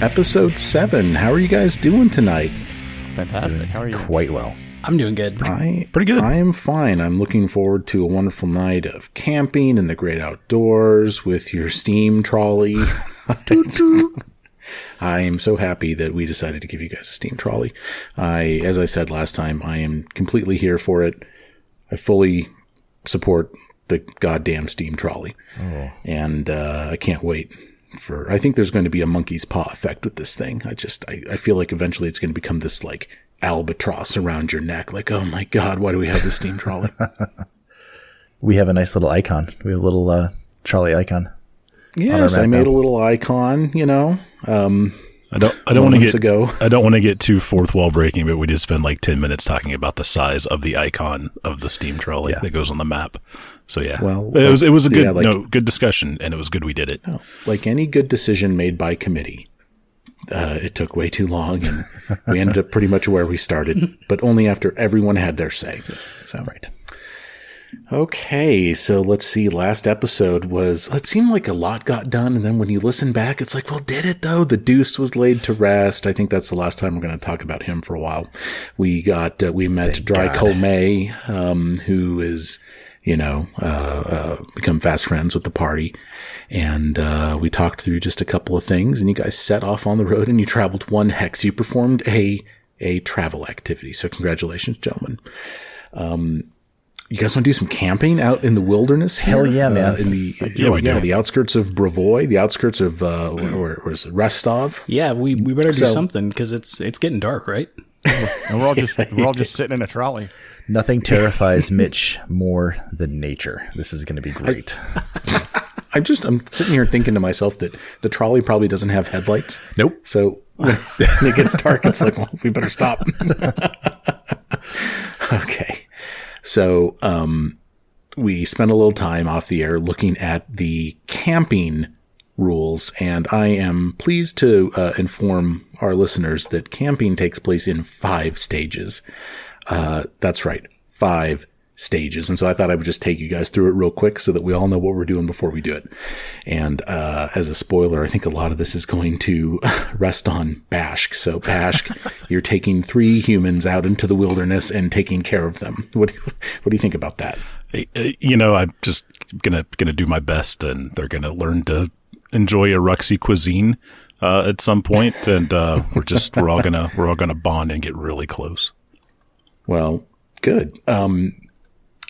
episode 7. How are you guys doing tonight? Fantastic. How are you? Quite well. I'm doing good. Pretty good. I am fine. I'm looking forward to a wonderful night of camping in the great outdoors with your steam trolley. I am so happy that we decided to give you guys a steam trolley. As I said last time, I am completely here for it. I fully support the goddamn steam trolley. Oh. And I can't wait I think there's going to be a monkey's paw effect with this thing. I feel like eventually it's going to become this like albatross around your neck. Like, oh my God, why do we have this steam trolley? We have a nice little icon. We have a little trolley icon. Yes, I made a little icon, you know. I don't want to get too fourth wall breaking, but we did spend like 10 minutes talking about the size of the icon of the steam trolley that goes on the map. So yeah, well, it was a good good discussion, and it was good we did it. Like any good decision made by committee, it took way too long, and we ended up pretty much where we started, but only after everyone had their say. So right. Okay, so let's see. Last episode it seemed like a lot got done, and then when you listen back, it's like, well, did it though? The Deuce was laid to rest. I think that's the last time we're going to talk about him for a while. We met Dry May, who is, become fast friends with the party, and we talked through just a couple of things, and you guys set off on the road, and you traveled one hex. You performed a travel activity, so congratulations, gentlemen. You guys want to do some camping out in the wilderness here? Hell yeah, man. In the outskirts of Brevoy, the outskirts of, where is it, Rostov? Yeah, we better do something because it's getting dark, right? And we're all just sitting in a trolley. Nothing terrifies Mitch more than nature. This is going to be great. I'm sitting here thinking to myself that the trolley probably doesn't have headlights. Nope. So when it gets dark, it's like, well, we better stop. Okay. So we spent a little time off the air looking at the camping rules, and I am pleased to inform our listeners that camping takes place in 5 stages. That's right, 5 stages. And so I thought I would just take you guys through it real quick so that we all know what we're doing before we do it. And as a spoiler, I think a lot of this is going to rest on Bashk. So Bashk, you're taking 3 humans out into the wilderness and taking care of them. What do you think about that? I'm just gonna do my best, and they're gonna learn to enjoy a Ruxy cuisine at some point, and we're all gonna bond and get really close. Well, good.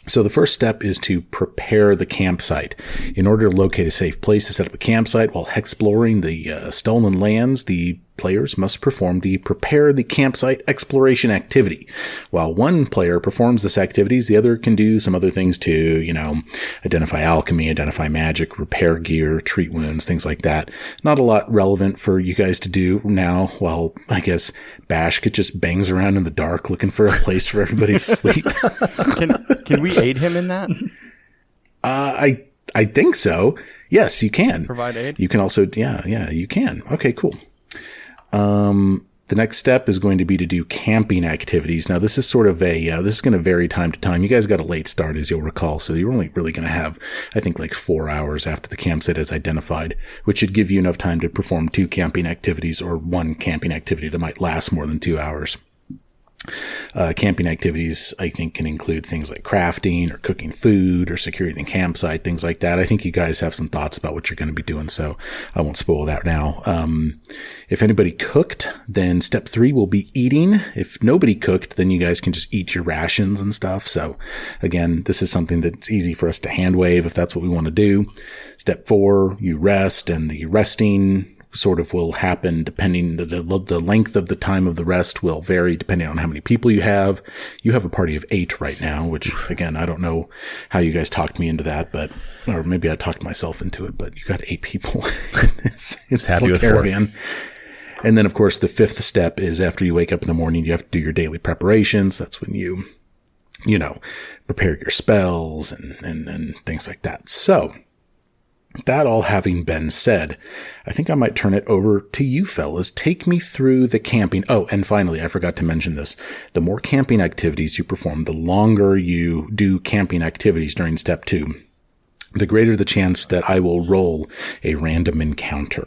So the first step is to prepare the campsite. In order to locate a safe place to set up a campsite while exploring the stolen lands, the players must perform the Prepare the Campsite Exploration activity. While one player performs this activities, the other can do some other things too, identify alchemy, identify magic, repair gear, treat wounds, things like that. Not a lot relevant for you guys to do now, while I guess Bashk just bangs around in the dark looking for a place for everybody to sleep. Can we aid him in that? I think so. Yes, you can. Provide aid? You can also, you can. Okay, cool. The next step is going to be to do camping activities. Now, this is sort of this is going to vary time to time. You guys got a late start, as you'll recall, so you're only really going to have, I think, like 4 hours after the campsite is identified, which should give you enough time to perform 2 camping activities or 1 camping activity that might last more than 2 hours. Camping activities, I think, can include things like crafting or cooking food or securing the campsite, things like that. I think you guys have some thoughts about what you're going to be doing, so I won't spoil that now. If anybody cooked, then step 3 will be eating. If nobody cooked, then you guys can just eat your rations and stuff. So again, this is something that's easy for us to hand wave if that's what we want to do. Step 4, you rest, and the resting sort of will happen depending, the length of the time of the rest will vary depending on how many people you have. You have a party of 8 right now, which again, I don't know how you guys talked me into that, or maybe I talked myself into it, but you got 8 people in this little caravan. 4. And then of course the 5th step is after you wake up in the morning, you have to do your daily preparations. That's when you prepare your spells and things like that. So, that all having been said, I think I might turn it over to you fellas. Take me through the camping. Oh, and finally, I forgot to mention this. The more camping activities you perform, the longer you do camping activities during step 2. the greater the chance that I will roll a random encounter.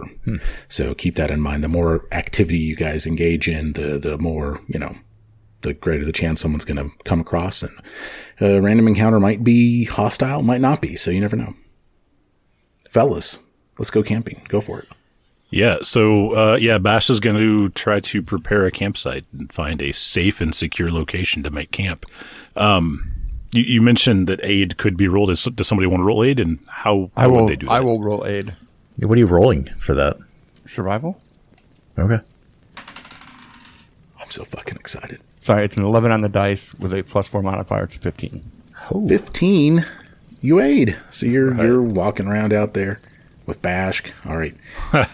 So keep that in mind. The more activity you guys engage in, the more, the greater the chance someone's going to come across. And a random encounter might be hostile, might not be. So you never know. Fellas, let's go camping. Go for it. Yeah. So, Bash is going to try to prepare a campsite and find a safe and secure location to make camp. You mentioned that aid could be rolled. Does somebody want to roll aid, and how would they do that? I will roll aid. What are you rolling for that? Survival? Okay. I'm so fucking excited. Sorry, it's an 11 on the dice with a +4 modifier. It's 15. Oh. 15. You aid. So you're walking around out there with Bashk. All right,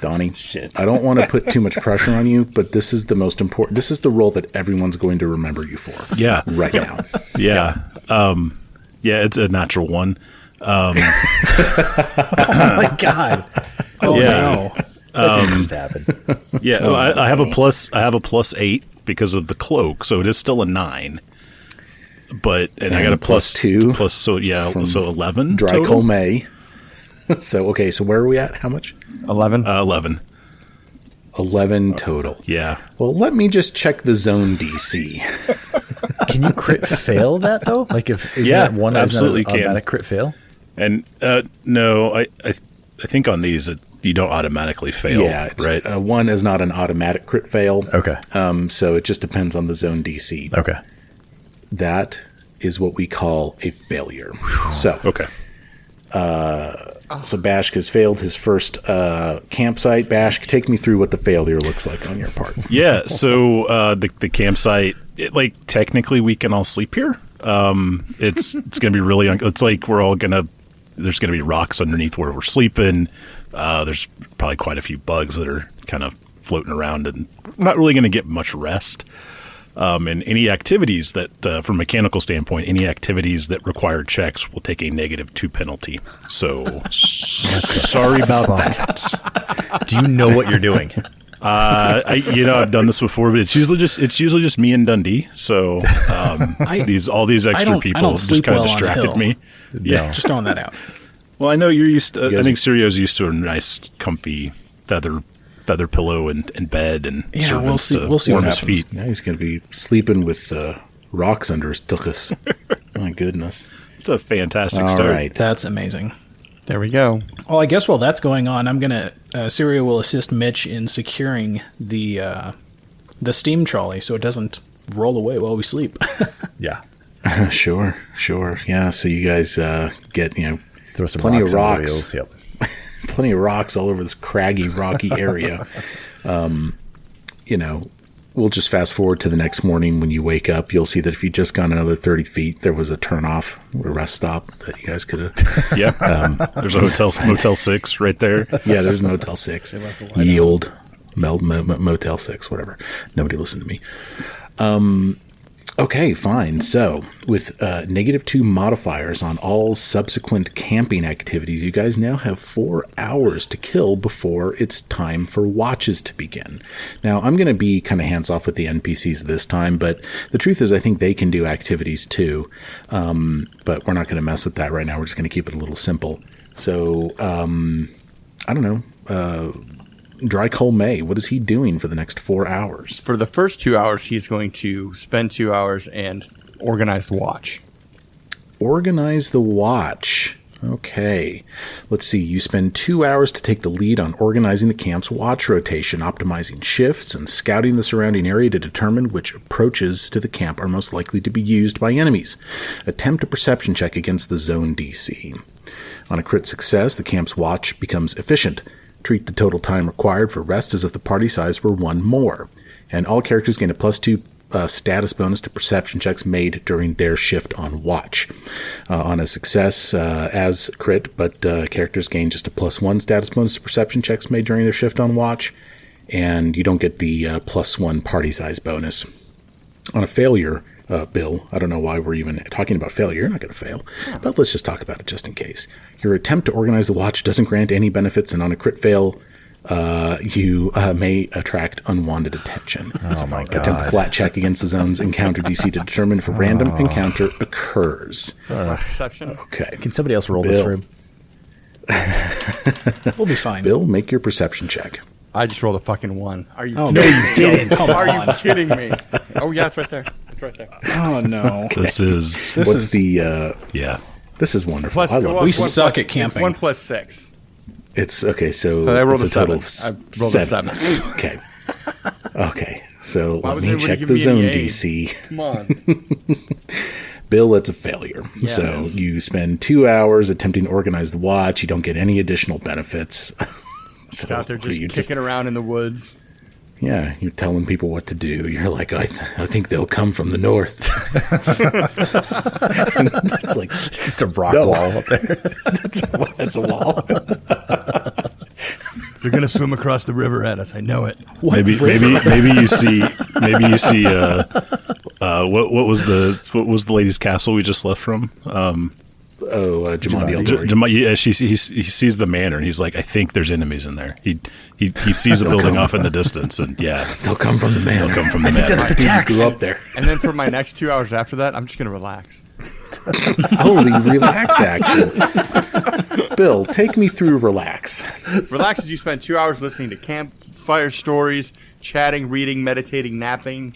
Donnie. Shit. I don't want to put too much pressure on you, but this is the most important. This is the role that everyone's going to remember you for. Yeah. Right now. Yeah. It's a natural one. Oh my God. Oh, Yeah. no. That just happened. Yeah. I have a +8 because of the cloak, so it is still a 9. But I got a +2. So 11. Dry total? Coal May. So where are we at? How much? 11. 11. 11 total. Yeah. Well, let me just check the zone DC. Can you crit fail that though? Like if that one absolutely is not an automatic crit fail? And no, I think on these you don't automatically fail. Yeah, right. 1 is not an automatic crit fail. Okay. So it just depends on the zone DC. Okay. That is what we call a failure. So Okay. So Bashk has failed his first campsite. Bashk, take me through what the failure looks like on your part. Yeah. So the campsite, technically we can all sleep here. It's gonna be really. It's like we're all gonna. There's gonna be rocks underneath where we're sleeping. There's probably quite a few bugs that are kind of floating around, and we're not really gonna get much rest. And any activities that, from a mechanical standpoint, any activities that require checks will take a -2 penalty. So, sorry about that. Do you know what you're doing? I've done this before, but it's usually just me and Dundee. So, all these extra people just kind of distracted me. Yeah, just throwing that out. Well, I know you're used to. I think Sirio's used to a nice, comfy feather pillow and bed and we'll see what happens. Feet. Yeah, he's going to be sleeping with rocks under his tuchus. My goodness. It's a fantastic All start. right. That's amazing. There we go. Well, I guess while that's going on, I'm gonna Sirio will assist Mitch in securing the steam trolley so it doesn't roll away while we sleep. Yeah. Sure. Yeah, so you guys get, Throw some plenty rocks of in the rocks. wheels. Yep. Plenty of rocks all over this craggy, rocky area. We'll just fast forward to the next morning. When you wake up, you'll see that if you just gone another 30 feet, there was a turnoff, a rest stop that you guys could have. Yeah. There's a Motel 6 right there. Yeah, there's Motel 6. Yield, Motel 6, whatever. Nobody listened to me. Okay, fine. So, with -2 modifiers on all subsequent camping activities, you guys now have 4 hours to kill before it's time for watches to begin. Now, I'm going to be kind of hands-off with the NPCs this time, but the truth is I think they can do activities too. But we're not going to mess with that right now. We're just going to keep it a little simple. So, I don't know. Dry Coal May, what is he doing for the next 4 hours? For the first 2 hours, he's going to spend 2 hours and organize the watch. Organize the watch. Okay. Let's see. You spend 2 hours to take the lead on organizing the camp's watch rotation, optimizing shifts, and scouting the surrounding area to determine which approaches to the camp are most likely to be used by enemies. Attempt a perception check against the zone DC. On a crit success, the camp's watch becomes efficient. Treat the total time required for rest as if the party size were 1 more. And all characters gain a +2 status bonus to perception checks made during their shift on watch. On a success as crit, but characters gain just a +1 status bonus to perception checks made during their shift on watch. And you don't get the +1 party size bonus. On a failure, Bill, I don't know why we're even talking about failure. You're not going to fail. But let's just talk about it just in case. Your attempt to organize the watch doesn't grant any benefits, and on a crit fail, you may attract unwanted attention. Oh my God. Attempt a flat check against the zone's encounter DC to determine if a random encounter occurs. Perception. Okay. Can somebody else roll this for him? We'll be fine. Bill, make your perception check. I just rolled a fucking 1. Are you Oh, kidding no, me? you didn't. Come Are on. you kidding me? Oh, yeah, it's right there. It's right there. Oh, no. Okay. This is yeah. This is wonderful. Plus, I love well, We this. suck at camping. It's 1 plus 6. It's okay. So I rolled it's a total 7. of I rolled a 7. Okay. Okay. So Why let was me everybody check giving the me zone any A's? DC. Come on. Bill, it's a failure. Yeah, so it is. you spend 2 hours attempting to organize the watch. You don't get any additional benefits. Just out there just kicking around in the woods. Yeah, you're telling people what to do. You're like, I think they'll come from the north. It's like It's just a rock wall up there. that's a wall. They're going to swim across the river at us. I know it. Maybe you see what was the lady's castle we just left from? Jumanji. Yeah, he sees the manor and he's like, I think there's enemies in there. He sees a building off in the distance, and yeah, They'll come from the manor. they'll come from the manor. That's Patax. Grew up there. And then for my next 2 hours after that, I'm just going to relax. Holy relax action. Bill, take me through relax. Relax as you spend 2 hours listening to campfire stories, chatting, reading, meditating, napping,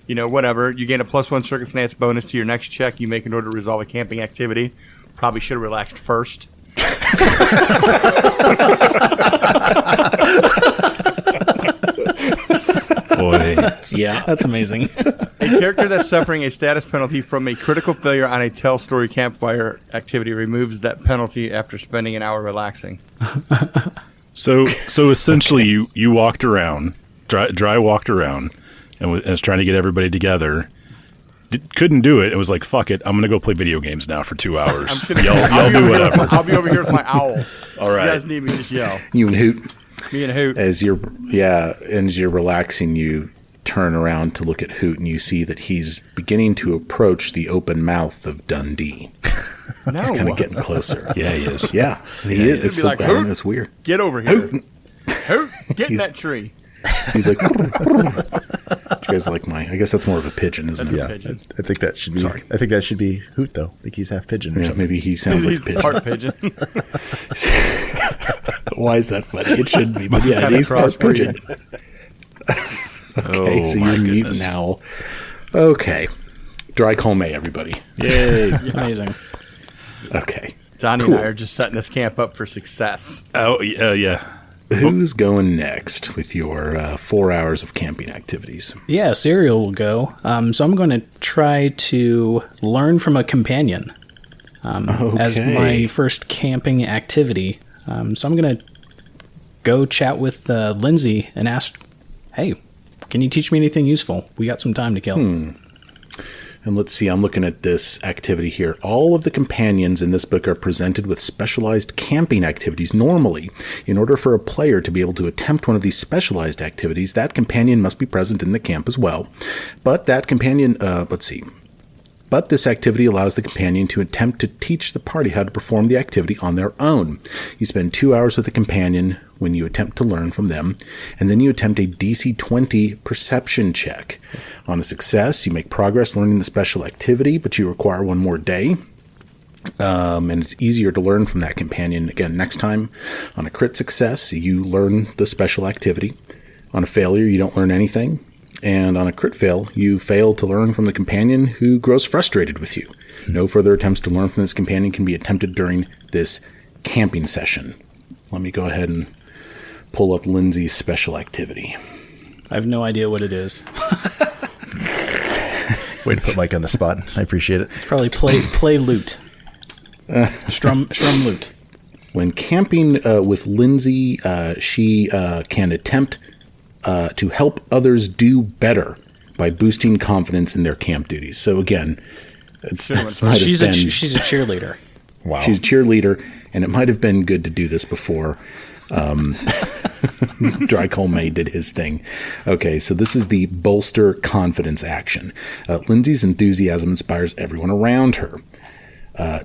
whatever. You gain a +1 circumstance bonus to your next check you make in order to resolve a camping activity. Probably should have relaxed first. Boy, Yeah. That's amazing. A character that's suffering a status penalty from a critical failure on a tell story campfire activity removes that penalty after spending an hour relaxing. so essentially, you walked around, dry walked around, and was trying to get everybody together. Couldn't do it. It was like, fuck it. I'm going to go play video games now for 2 hours. Y'all do whatever. I'll be over here with my owl. All right. If you guys need me, just yell. You and Hoot. Me and Hoot. As you're relaxing, you turn around to look at Hoot, and you see that he's beginning to approach the open mouth of Dundee. No. He's kind of getting closer. Yeah, he is. Yeah, he is. It's be like, I don't know, Hoot. it's weird. Get over here. Hoot, get in that tree. He's like, you guys like I guess that's more of a pigeon, isn't it? Yeah, Pigeon. I think that should be. Sorry. I think that should be Hoot though. I think he's half pigeon or Yeah, something. maybe he sounds like a pigeon. Part pigeon. Why is that funny? It shouldn't be, but yeah, Kinda he's part crossbreed. pigeon. Okay, Oh, so my you're goodness. mutant owl. Okay. Dry colme, everybody. Yay. Amazing. Okay. Donnie Cool. and I are just setting this camp up for success. Oh, yeah. Who's going next with your 4 hours of camping activities? Yeah, Serial will go. So I'm going to try to learn from a companion as my first camping activity. So I'm going to go chat with Lindsay and ask, hey, can you teach me anything useful? We got some time to kill. And let's see, I'm looking at this activity here. All of the companions in this book are presented with specialized camping activities normally. In order for a player to be able to attempt one of these specialized activities, that companion must be present in the camp as well. But that companion, But this activity allows the companion to attempt to teach the party how to perform the activity on their own. You spend 2 hours with the companion when you attempt to learn from them, and then you attempt a DC 20 perception check. On a success, you make progress learning the special activity, but you require one more day. And it's easier to learn from that companion again next time. On a crit success, you learn the special activity. On a failure, you don't learn anything. And on a crit fail, you fail to learn from the companion who grows frustrated with you. No further attempts to learn from this companion can be attempted during this camping session. Let me go ahead and pull up Lindsay's special activity. I have no idea what it is. Way to put Mike on the spot. I appreciate it. It's probably play loot. Strum loot. When camping with Lindsay, she can attempt to help others do better by boosting confidence in their camp duties. So again, she's She's a cheerleader. Wow. She's a cheerleader, and it might have been good to do this before Dry Colme did his thing. Okay, so this is the bolster confidence action. Lindsay's enthusiasm inspires everyone around her.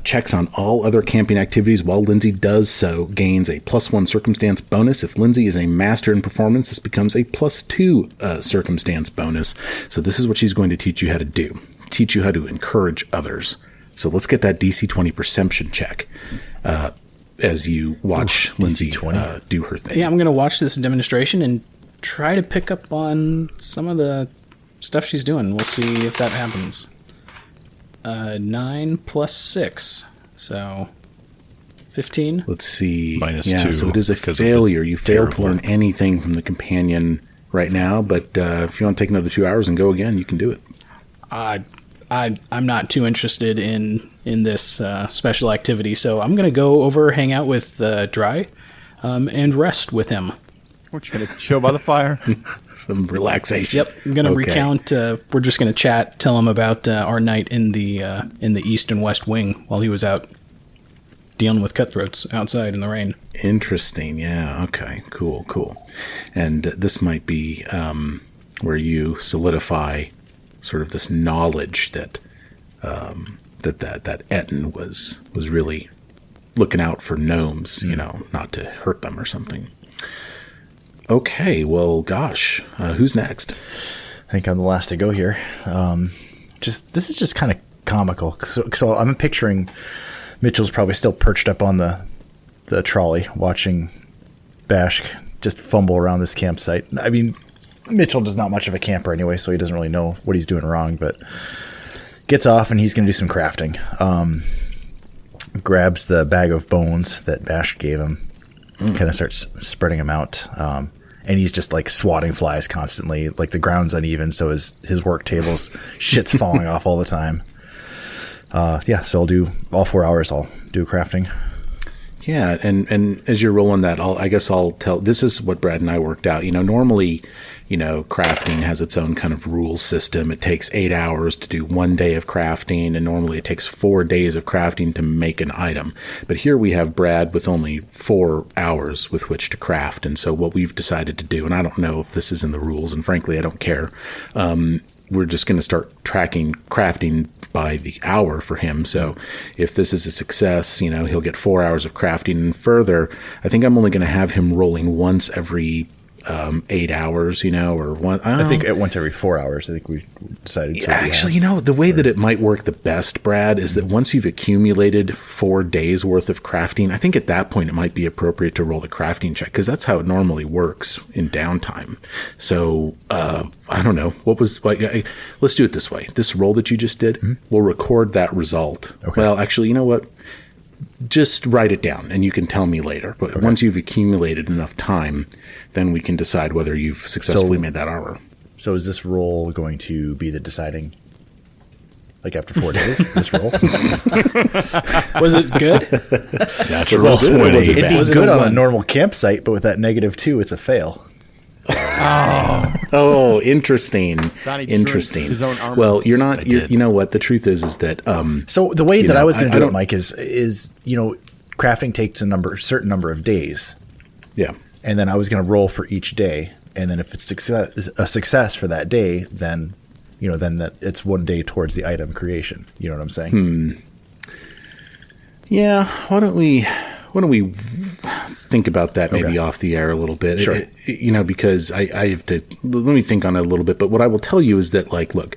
Checks on all other camping activities while Lindsay does so gains a +1 circumstance bonus. If Lindsay is a master in performance, this becomes a +2 circumstance bonus. So this is what she's going to teach you how to do. Teach you how to encourage others. So let's get that DC 20 perception check. as you watch Lindsay do her thing. Yeah, I'm going to watch this demonstration and try to pick up on some of the stuff she's doing. We'll see if that happens. 9 plus 6, so 15. Let's see. -2. So it is a failure. You failed to learn anything from the companion right now, but if you want to take another 2 hours and go again, you can do it. I'm not too interested in this special activity, so I'm going to go over, hang out with Dry, and rest with him. We're just going to chill by the fire. Some relaxation. Yep, I'm going to recount. We're just going to chat, tell him about our night in the east and west wing while he was out dealing with cutthroats outside in the rain. Interesting. Yeah. Okay. Cool. And this might be where you solidify sort of this knowledge that that Etten was really looking out for gnomes, not to hurt them or something. Okay, well, gosh, who's next? I think I'm the last to go here. This is just kind of comical. So I'm picturing Mitchell's probably still perched up on the trolley watching Bashk just fumble around this campsite. I mean, Mitchell is not much of a camper anyway, so he doesn't really know what he's doing wrong, but gets off and he's going to do some crafting. Grabs the bag of bones that Bashk gave him, kind of starts spreading them out. And he's just like swatting flies constantly. Like the ground's uneven, so his work table's shit's falling off all the time. So I'll do all 4 hours. I'll do crafting. Yeah, and as you're rolling that, I'll tell. This is what Brad and I worked out. Normally, crafting has its own kind of rule system. It takes 8 hours to do 1 day of crafting, and normally it takes 4 days of crafting to make an item. But here we have Brad with only 4 hours with which to craft. And so what we've decided to do, and I don't know if this is in the rules, and frankly, I don't care. We're just going to start tracking crafting by the hour for him. So if this is a success, he'll get 4 hours of crafting. And further, I think I'm only going to have him rolling once every 8 hours, or one. I think once every 4 hours. I think we decided to. Actually, the way that it might work the best, Brad, is that once you've accumulated 4 days worth of crafting, I think at that point it might be appropriate to roll the crafting check, because that's how it normally works in downtime. So I don't know let's do it this way. This roll that you just did, we'll record that result. Okay. Well, actually, you know what? Just write it down and you can tell me later. But once you've accumulated enough time, then we can decide whether you've successfully made that hour. So is this roll going to be the deciding, like after 4 days, this roll? Was it good? Natural 20. It'd be good on a normal campsite, but with that -2, it's a fail. Oh, interesting. Interesting. Well, you're not. You know what? The truth is that. So the way that I was going to do it, Mike, is crafting takes a certain number of days. Yeah. And then I was going to roll for each day, and then if it's a success for that day, then that it's 1 day towards the item creation. You know what I'm saying? Yeah. Why don't we think about that maybe off the air a little bit? Sure. Because I have to, let me think on it a little bit. But what I will tell you is that, look,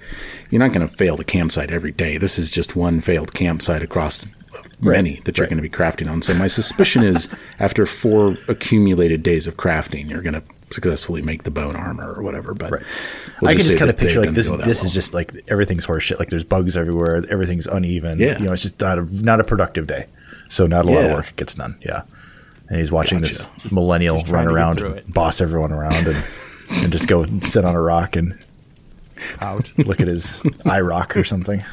you're not going to fail the campsite every day. This is just one failed campsite across many that you're going to be crafting on. So my suspicion is after 4 accumulated days of crafting, you're going to successfully make the bone armor or whatever. But I can just kind of picture this is just like everything's horseshit. Like there's bugs everywhere. Everything's uneven. Yeah. It's just not a productive day. So not a lot of work gets done. Yeah. And he's watching this millennial run around and boss everyone around and just go sit on a rock and look at his eye rock or something.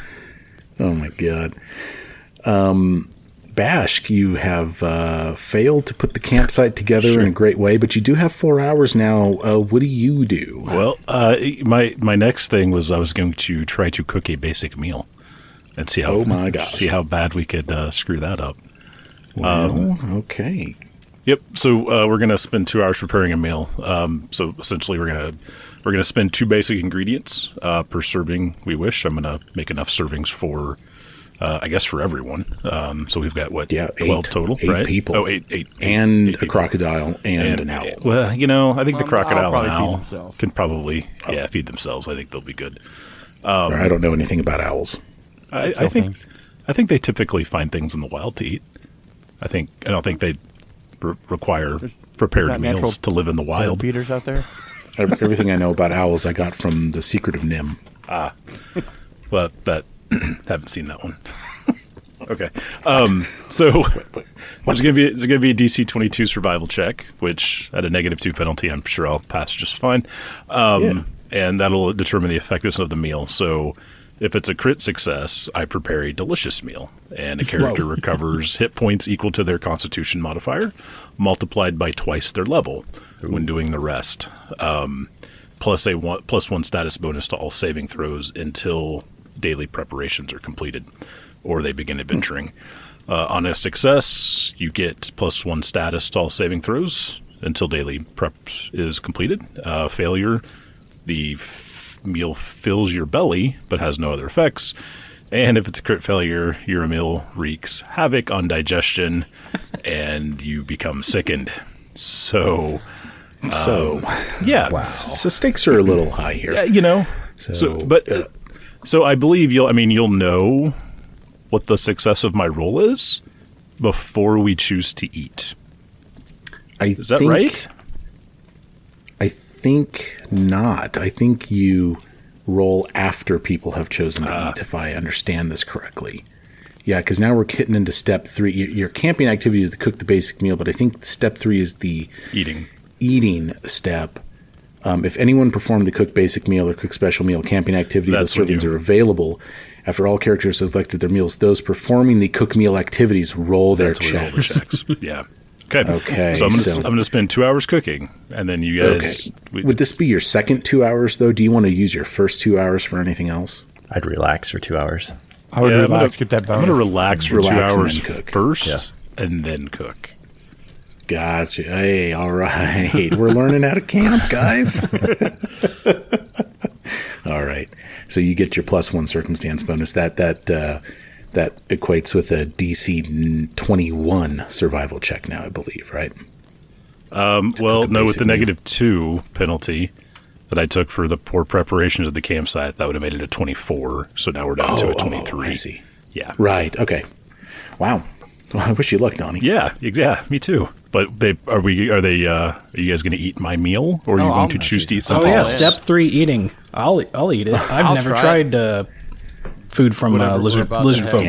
Oh my God. Bashk, you have failed to put the campsite together in a great way, but you do have 4 hours now. What do you do? Well, my next thing was I was going to try to cook a basic meal and see how bad we could screw that up. Well, okay. Yep. So we're gonna spend 2 hours preparing a meal. So essentially, we're gonna spend 2 basic ingredients per serving we wish. I'm gonna make enough servings for, I guess, for everyone. So we've got 12 total, 8 right? people. Oh, eight, and a crocodile and an owl. Well, I think the crocodile and owl can probably feed themselves. I think they'll be good. I don't know anything about owls. I think they typically find things in the wild to eat. I don't think they require prepared meals to live in the wild. Feeders out there. Everything I know about owls I got from The Secret of Nim. But haven't seen that one. Okay. So there's going to be a DC 22 survival check, which at a -2 penalty, I'm sure I'll pass just fine. And that'll determine the effectiveness of the meal. So if it's a crit success, I prepare a delicious meal, and a character recovers hit points equal to their Constitution modifier, multiplied by twice their level when doing the rest. Plus +1 status bonus to all saving throws until daily preparations are completed, or they begin adventuring. On a success, you get +1 status to all saving throws until daily prep is completed. Failure, the meal fills your belly but has no other effects. And if it's a crit failure, your meal wreaks havoc on digestion and you become sickened. So yeah. Wow. So stakes are a little high here. Yeah, So I believe you'll know what the success of my roll is before we choose to eat. Is that right? I think not. I think you roll after people have chosen to eat, if I understand this correctly. Yeah, because now we're getting into step 3. Your camping activity is to cook the basic meal, but I think step 3 is the eating step. If anyone performed the cook basic meal or cook special meal camping activity, those servings are available. After all characters have selected their meals, those performing the cook meal activities roll their checks. Yeah. Okay. So I'm going to spend 2 hours cooking, and then you guys. Okay. Would this be your second 2 hours though? Do you want to use your first 2 hours for anything else? I'd relax for 2 hours. I would relax. Get that bonus. I'm going to relax for 2 hours first, and then cook. Gotcha. Hey, all right. We're learning how to camp, guys. All right. So you get your +1 circumstance bonus. That equates with a DC 21 survival check now, I believe, right? Well, no, with the -2 penalty that I took for the poor preparations of the campsite, that would have made it a 24. So now we're down to a 23. I see. Yeah. Right. Okay. Wow. Well, I wish you luck, Donnie. Yeah, me too. But are you guys going to eat my meal, or are you going to choose to eat something else? Step 3, eating. I'll eat it. I've never tried food from lizard folk.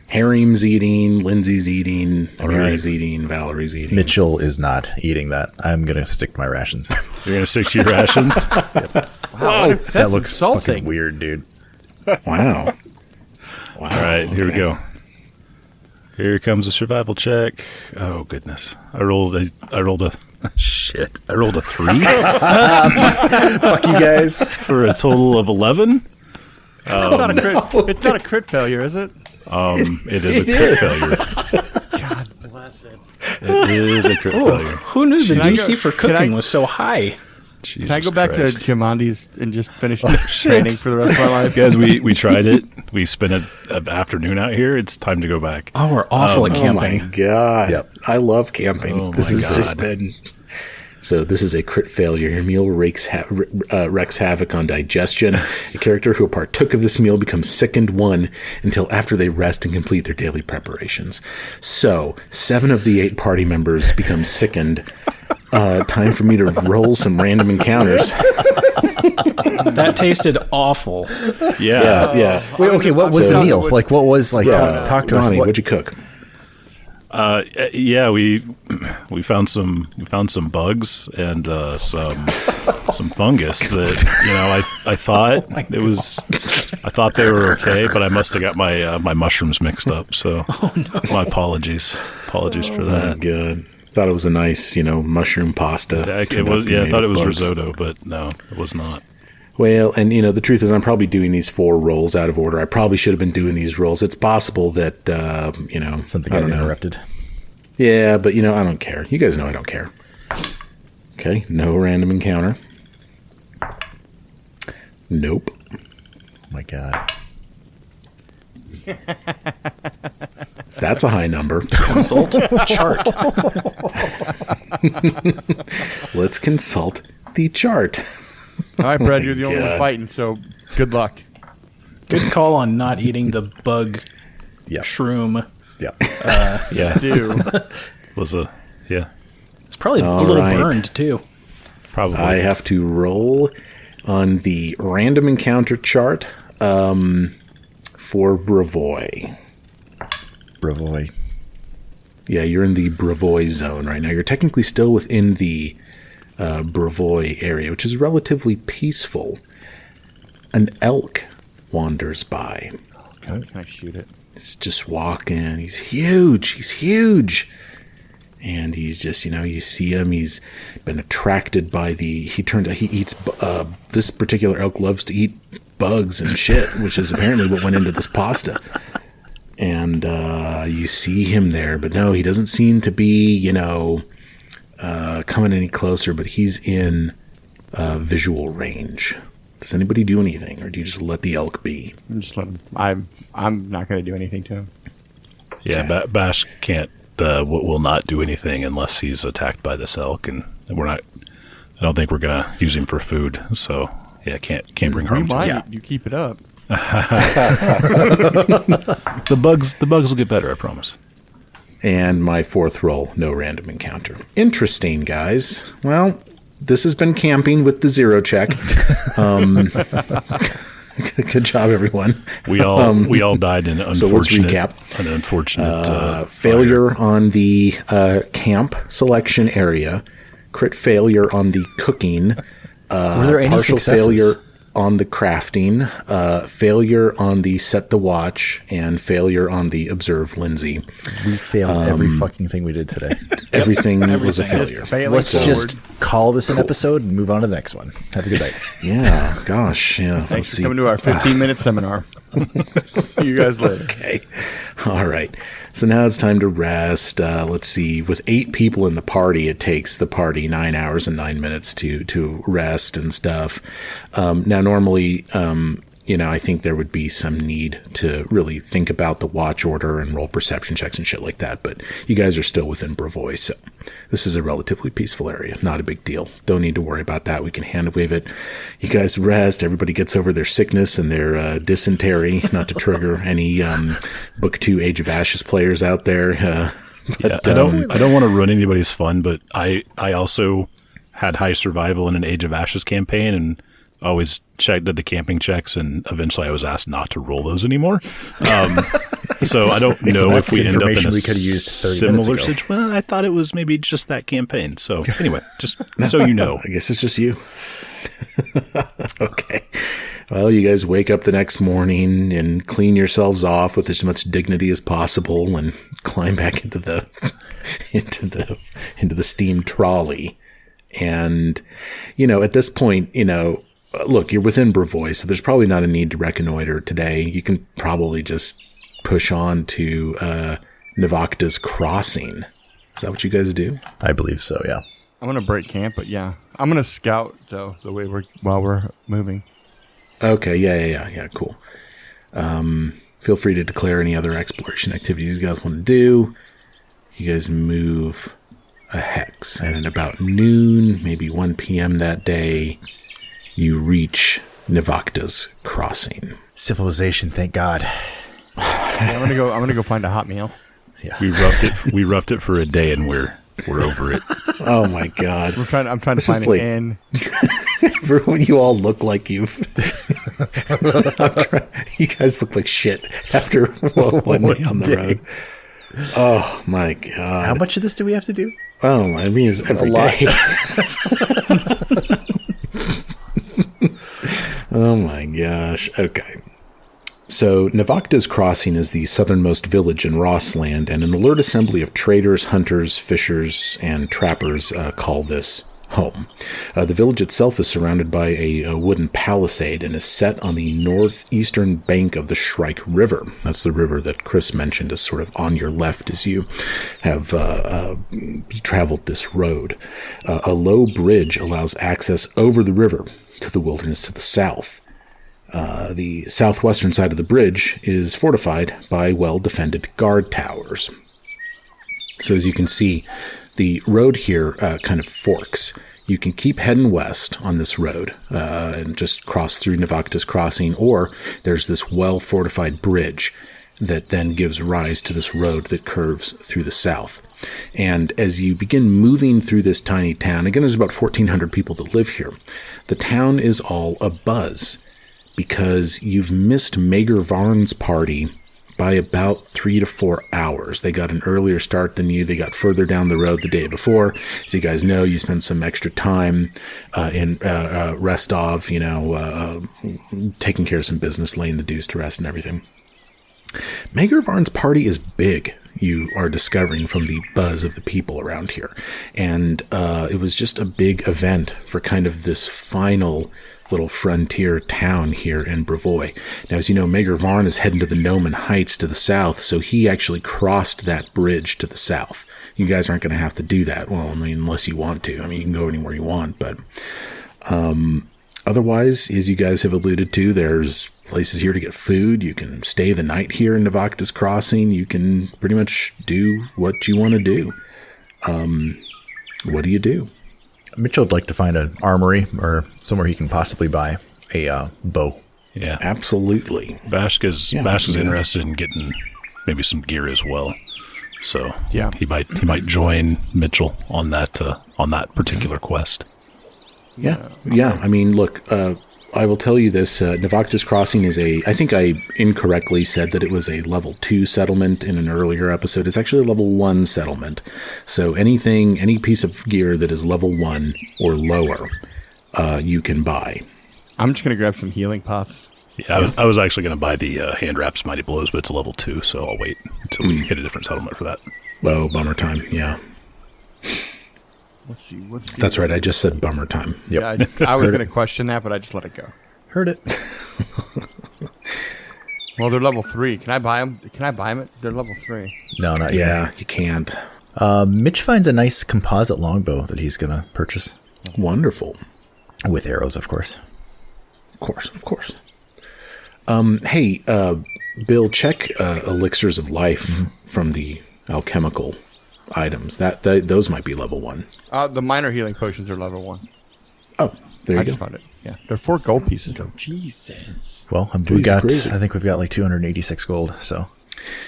Harim's eating, Lindsay's eating, Amiri's eating, Valerie's eating. Mitchell is not eating that. I'm going to stick to my rations. You're going to stick to your rations? Wow, that looks fucking weird, dude. Wow. All right, here we go. Here comes a survival check. Oh goodness! I rolled a shit. I rolled a 3. Fuck you guys. For a total of 11. It's not a crit failure, is it? It is a crit failure. God bless it. It is a crit failure. Who knew the DC for cooking was so high? Jesus Can I go back to Giamondi's and just finish training for the rest of my life? Guys, we tried it. We spent an afternoon out here. It's time to go back. Oh, we're awful at camping. Oh, my God. Yep. I love camping. Oh, this has just been... So this is a crit failure. Your meal wreaks havoc on digestion. A character who partook of this meal becomes sickened 1 until after they rest and complete their daily preparations. So 7 of the 8 party members become sickened. Time for me to roll some random encounters. That tasted awful. Yeah. Wait, okay, what was the meal? Like, what was, like, talk to Donnie, us. What'd you cook? We found some bugs and some fungus that I thought I thought they were okay, but I must have got my mushrooms mixed up. So my apologies for that. Good. Thought it was a nice mushroom pasta. It was. Yeah, I thought it was risotto, but no, it was not. Well, and the truth is I'm probably doing these 4 rolls out of order. I probably should have been doing these rolls. It's possible that, something got interrupted. Yeah, but, I don't care. You guys know I don't care. Okay, no random encounter. Nope. Oh, my God. That's a high number. Consult chart. Let's consult the chart. All right, Brad, you're the only one fighting, so good luck. Good call on not eating the bug shroom. Yeah. Yeah. Do. Was a, yeah. It's probably a little burned, too. Probably. I have to roll on the random encounter chart for Bravoy. Bravoy. Yeah, you're in the Bravoy zone right now. You're technically still within the Bravoy area, which is relatively peaceful. An elk wanders by. Okay. Can I shoot it? He's just walking. He's huge. He's huge. And he's just, you see him. He's been attracted by he eats, this particular elk loves to eat bugs and shit, which is apparently what went into this pasta. And you see him there, but no, he doesn't seem to be, coming any closer, but he's in visual range. Does anybody do anything, or do you just let the elk be? Just let him. I'm not going to do anything to him. Yeah, Okay. Bash can't, will not do anything unless he's attacked by this elk, and we're not, I don't think we're going to use him for food, so yeah, can't bring harm to him. Why you keep it up? The bugs will get better, I promise. And my fourth roll, no random encounter. Interesting, guys. Well, this has been camping with the 0 check. Good job, everyone. We all died in unfortunate. So let's recap. An unfortunate failure on the camp selection area, crit failure on the cooking, Were there any partial successes? failure on the crafting, failure on the set the watch, and failure on the observe Lindsay. We failed every fucking thing we did today. Everything was a failure. Let's just call this an episode and move on to the next one. Have a good night. Yeah, gosh, yeah. Thanks for coming to our 15-minute seminar. See you guys later. Okay. All right. So now it's time to rest. Let's see. With 8 people in the party, it takes the party 9 hours and 9 minutes to rest and stuff. Now, normally, I think there would be some need to really think about the watch order and roll perception checks and shit like that. But you guys are still within Bravoy, so this is a relatively peaceful area. Not a big deal. Don't need to worry about that. We can hand wave it. You guys rest. Everybody gets over their sickness and their dysentery. Not to trigger any Book 2 Age of Ashes players out there. But, I don't want to ruin anybody's fun, but I also had high survival in an Age of Ashes campaign and always did the camping checks, and eventually I was asked not to roll those anymore. So I don't know if we end up in a we could have used 30 similar minutes ago. situation. Well, I thought it was maybe just that campaign. So anyway, just so you know. I guess it's just you. Okay. Well, you guys wake up the next morning and clean yourselves off with as much dignity as possible and climb back into the steam trolley. And, at this point, look, you're within Bravoy, so there's probably not a need to reconnoiter today. You can probably just push on to Nivakta's crossing. Is that what you guys do? I believe so, yeah. I'm going to break camp, but yeah. I'm going to scout, though, while we're moving. Okay, yeah, cool. Feel free to declare any other exploration activities you guys want to do. You guys move a hex, and at about noon, maybe 1 p.m. that day, you reach Nivakta's crossing. Civilization, thank God. Yeah, I'm gonna go find a hot meal. Yeah. We roughed it for a day, and we're over it. Oh my God! I'm trying to find an inn. Everyone, you all look like you guys look like shit after one day on the road. Oh my God! How much of this do we have to do? Oh, I mean, it's every day. Oh my gosh. Okay. So Nivakta's Crossing is the southernmost village in Rossland, and an alert assembly of traders, hunters, fishers, and trappers call this home. The village itself is surrounded by a wooden palisade and is set on the northeastern bank of the Shrike River. That's the river that Chris mentioned is sort of on your left as you have traveled this road. A low bridge allows access over the river to the wilderness to the south. The southwestern side of the bridge is fortified by well-defended guard towers. So as you can see, the road here kind of forks. You can keep heading west on this road and just cross through Nivakta's Crossing, or there's this well-fortified bridge that then gives rise to this road that curves through the south. And as you begin moving through this tiny town, again, there's about 1,400 people that live here. The town is all abuzz because you've missed Mager Varn's party by about 3 to 4 hours. They got an earlier start than you. They got further down the road the day before. As you guys know, you spent some extra time in Restov, taking care of some business, laying the dues to rest and everything. Mager Varn's party is big, you are discovering from the buzz of the people around here. And it was just a big event for kind of this final little frontier town here in Brevoy. Now, as you know, Mager Varn is heading to the Nomen Heights to the south, so he actually crossed that bridge to the south. You guys aren't going to have to do that. Well, I mean, unless you want to. I mean, you can go anywhere you want, but otherwise, as you guys have alluded to, there's places here to get food. You can stay the night here in Nivakta's Crossing. You can pretty much do what you want to do. What do you do? Mitchell would like to find an armory or somewhere he can possibly buy a bow. Yeah, absolutely. Bashka's interested in getting maybe some gear as well. So yeah, he might join Mitchell on that particular quest. Yeah. I mean, look, I will tell you this. Nivakta's Crossing is I think I incorrectly said that it was a level 2 settlement in an earlier episode. It's actually a level 1 settlement. So any piece of gear that is level 1 or lower, you can buy. I'm just going to grab some healing pots. Yeah, I was actually going to buy the hand wraps mighty blows, but it's a level 2, so I'll wait until we hit a different settlement for that. Oh, bummer time. Yeah. Let's see. That's right. I just said bummer time. Yep. Yeah, I was going to question that, but I just let it go. Heard it. Well, they're level 3. Can I buy them? They're level 3. No, not yet. Yeah, you can't. Mitch finds a nice composite longbow that he's going to purchase. Wonderful. With arrows, of course. Of course. Hey, Bill, check elixirs of life from the alchemical items. Those might be level 1. The minor healing potions are level 1. Oh, there you go. I just found it. Yeah, they're 4 gold pieces though. Jesus. Well, I think we've got like 286 gold. So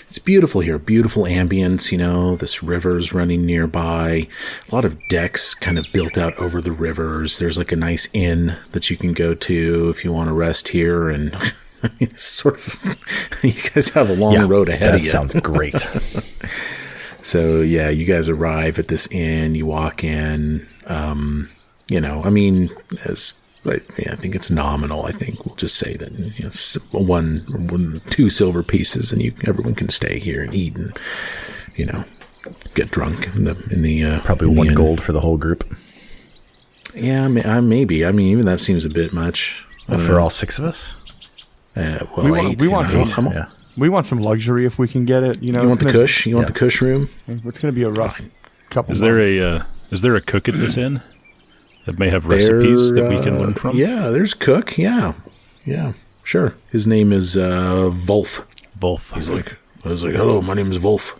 it's beautiful here. Beautiful ambience. This river's running nearby. A lot of decks kind of built out over the rivers. There's like a nice inn that you can go to if you want to rest here. And sort of, you guys have a long road ahead of you. That sounds great. So yeah, you guys arrive at this inn. You walk in. I mean, I think it's nominal. I think we'll just say that one, 2 silver pieces, and everyone can stay here and eat and get drunk in the probably in 1 the gold for the whole group. Yeah, maybe. I mean, even that seems a bit much for all 6 of us. We want some. We want some luxury if we can get it. You want the cush? You want the cush room? It's going to be a rough couple. Is there a cook at this inn that may have recipes that we can learn from? Yeah, there's a cook. Yeah, sure. His name is Wolf. Wolf. I was like, hello, my name is Wolf.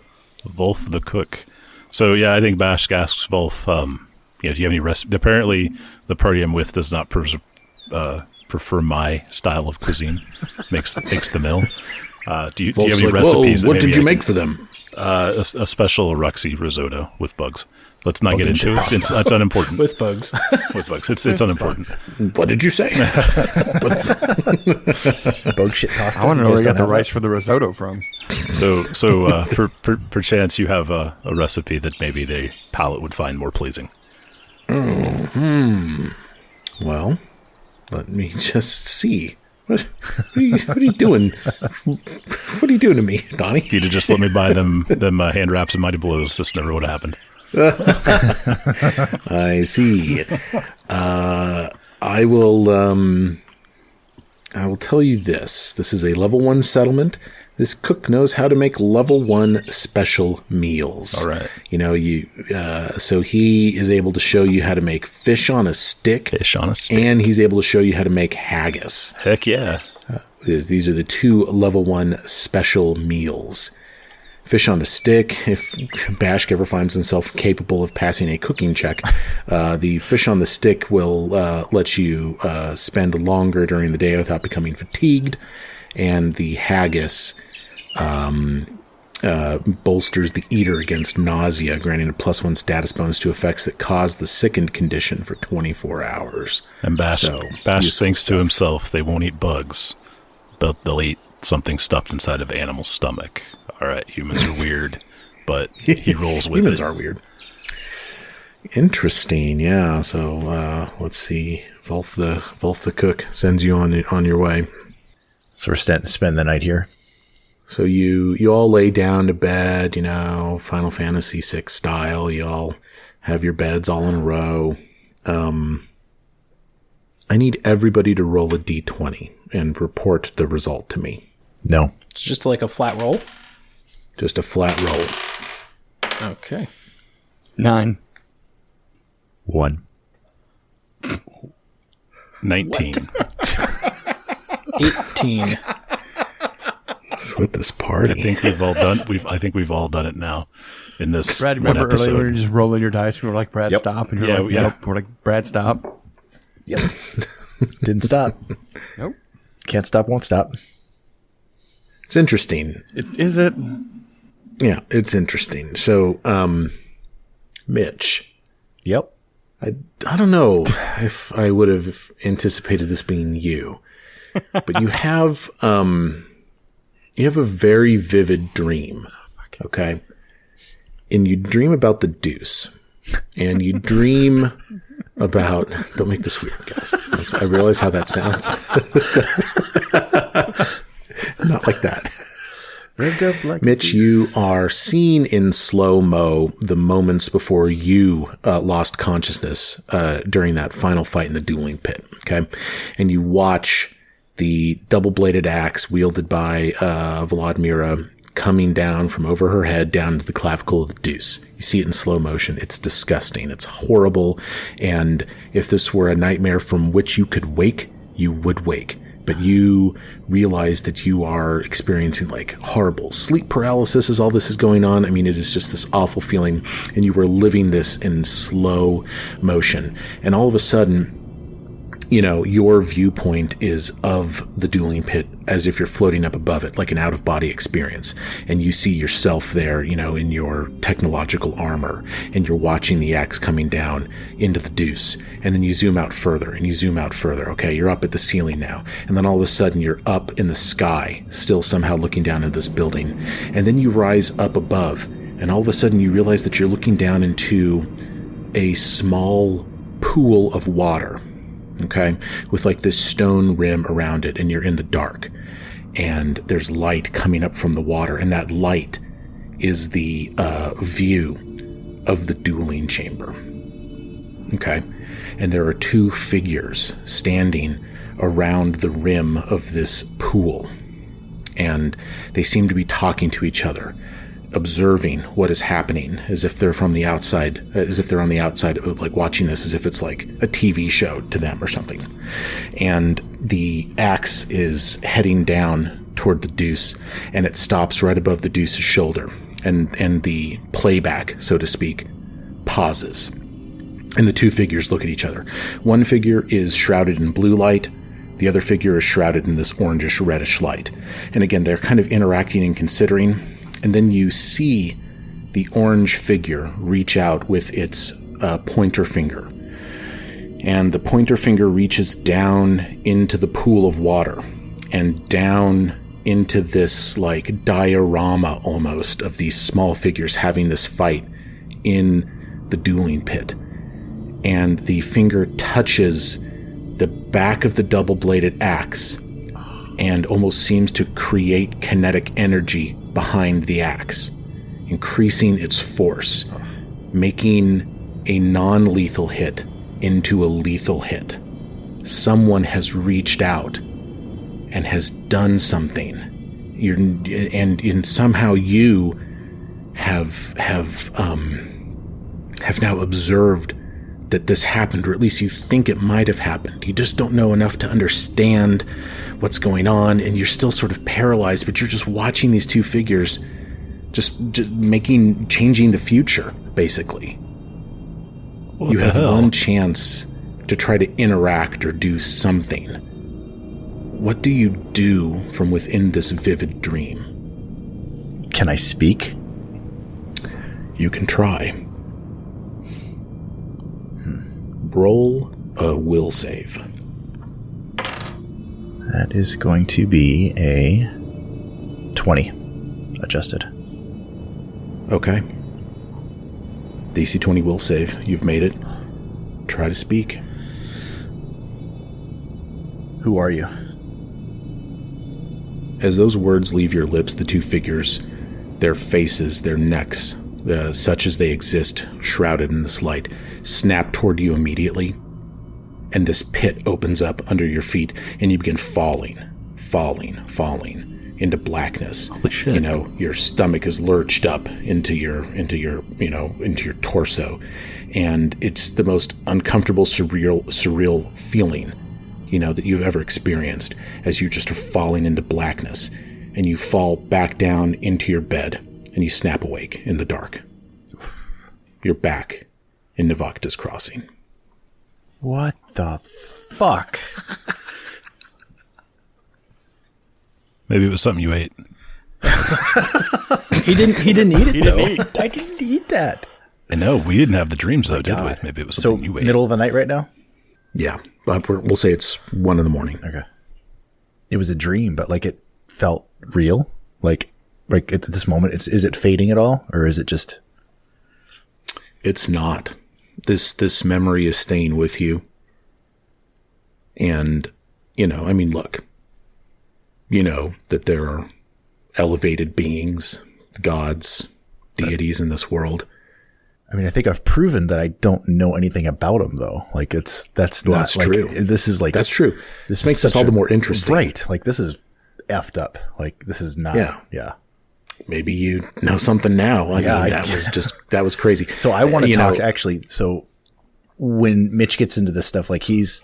Wolf the cook. So yeah, I think Bashk asks Wolf, do you have any recipes? Apparently, the party I'm with does not prefer my style of cuisine. makes the meal. Do you have any recipes? What did you make for them? A special Ruxy risotto with bugs. Let's not get into it. It's unimportant. With bugs. With bugs. It's unimportant. What did you say? Bug shit pasta. I want to know where you got the rice for the risotto from. So perchance you have a recipe that maybe the palate would find more pleasing. Well, let me just see. What are you doing? What are you doing to me, Donnie? If you'd have just let me buy them hand wraps and mighty blows, this never would have happened. I see. I will tell you this. This is a level 1 settlement. This cook knows how to make level 1 special meals. All right. So he is able to show you how to make fish on a stick. Fish on a stick. And he's able to show you how to make haggis. Heck yeah. These are the 2 level 1 special meals. Fish on a stick. If Bashk ever finds himself capable of passing a cooking check, the fish on the stick will let you spend longer during the day without becoming fatigued. And the haggis bolsters the eater against nausea, granting a +1 status bonus to effects that cause the sickened condition for 24 hours. And Bash thinks to himself, they won't eat bugs, but they'll eat something stuffed inside of an animal's stomach. All right, humans are weird, but he rolls with humans it. Humans are weird. Interesting, yeah. So let's see. Wolf the cook sends you on your way. So we're spend the night here. So you all lay down to bed, Final Fantasy VI style. You all have your beds all in a row. I need everybody to roll a d20 and report the result to me. No. It's just like a flat roll? Just a flat roll. Okay. 9. 1. 19. 18. What's with this party? I think we've all done it now. In this, Brad, remember earlier we were just rolling your dice and we were like, Brad, Yep. stop. And you're nope. We're like, Brad, stop. Yep. Didn't stop. Nope. Can't stop, won't stop. It's interesting. Is it? Yeah, it's interesting. So, Mitch. Yep. I don't know if I would have anticipated this being you, but you have a very vivid dream. Okay. And you dream about the deuce, and you dream about, don't make this weird, guys. I realize how that sounds. Not like that. Mitch, you are seeing in slow-mo the moments before you lost consciousness during that final fight in the dueling pit, okay? And you watch the double-bladed axe wielded by Vladimira coming down from over her head down to the clavicle of the deuce. You see it in slow motion. It's disgusting. It's horrible. And if this were a nightmare from which you could wake, you would wake. But you realize that you are experiencing like horrible sleep paralysis as all this is going on. I mean, it is just this awful feeling, and you were living this in slow motion. And all of a sudden, your viewpoint is of the dueling pit as if you're floating up above it, like an out-of-body experience. And you see yourself there, in your technological armor, and you're watching the axe coming down into the deuce. And then you zoom out further, and you zoom out further. Okay, you're up at the ceiling now. And then all of a sudden, you're up in the sky, still somehow looking down at this building. And then you rise up above, and all of a sudden, you realize that you're looking down into a small pool of water. Okay, with like this stone rim around it, and you're in the dark, and there's light coming up from the water, and that light is the view of the dueling chamber. Okay, and there are two figures standing around the rim of this pool, and they seem to be talking to each other, observing what is happening as if they're from the outside, as if they're on the outside of like watching this as if it's like a TV show to them or something. And the axe is heading down toward the deuce, and it stops right above the deuce's shoulder, and the playback, so to speak, pauses. And the two figures look at each other. One figure is shrouded in blue light. The other figure is shrouded in this orangish reddish light. And again, they're kind of interacting and considering. And then you see the orange figure reach out with its pointer finger. And the pointer finger reaches down into the pool of water and down into this like diorama almost of these small figures having this fight in the dueling pit. And the finger touches the back of the double-bladed axe and almost seems to create kinetic energy behind the axe, increasing its force, making a non-lethal hit into a lethal hit. Someone has reached out and has done something. And somehow you have now observed that this happened, or at least you think it might have happened. You just don't know enough to understand what's going on, and you're still sort of paralyzed, but you're just watching these two figures just changing the future, basically. You have one chance to try to interact or do something. What do you do from within this vivid dream? Can I speak? You can try. Roll a will save. That is going to be a 20 adjusted. Okay. DC 20 will save. You've made it. Try to speak. Who are you? As those words leave your lips, the two figures, their faces, their necks, such as they exist, shrouded in this light, snap toward you immediately, and this pit opens up under your feet, and you begin falling into blackness. Holy shit. You know, your stomach is lurched up into your torso, and it's the most uncomfortable, surreal feeling, you know, that you've ever experienced, as you just are falling into blackness, and you fall back down into your bed, and you snap awake in the dark. You're back in Nivakta's crossing. What the fuck? Maybe it was something you ate. He didn't eat it, though. I didn't eat that. I know. We didn't have the dreams, though, did we? Maybe it was something you ate. Middle of the night right now? Yeah. We'll say it's 1 a.m. Okay. It was a dream, but like it felt real. Like at this moment, is it fading at all? Or is it just... It's not. This memory is staying with you. And, you know, I mean, look, you know that there are elevated beings, gods, deities in this world. I mean, I think I've proven that I don't know anything about them, though. Like that's not true. This is like, that's true. This makes us all the more interesting. Right. Like this is effed up. Like this is not. Yeah. Maybe you know something now. I mean, that was crazy. So I want to talk actually. So when Mitch gets into this stuff, like he's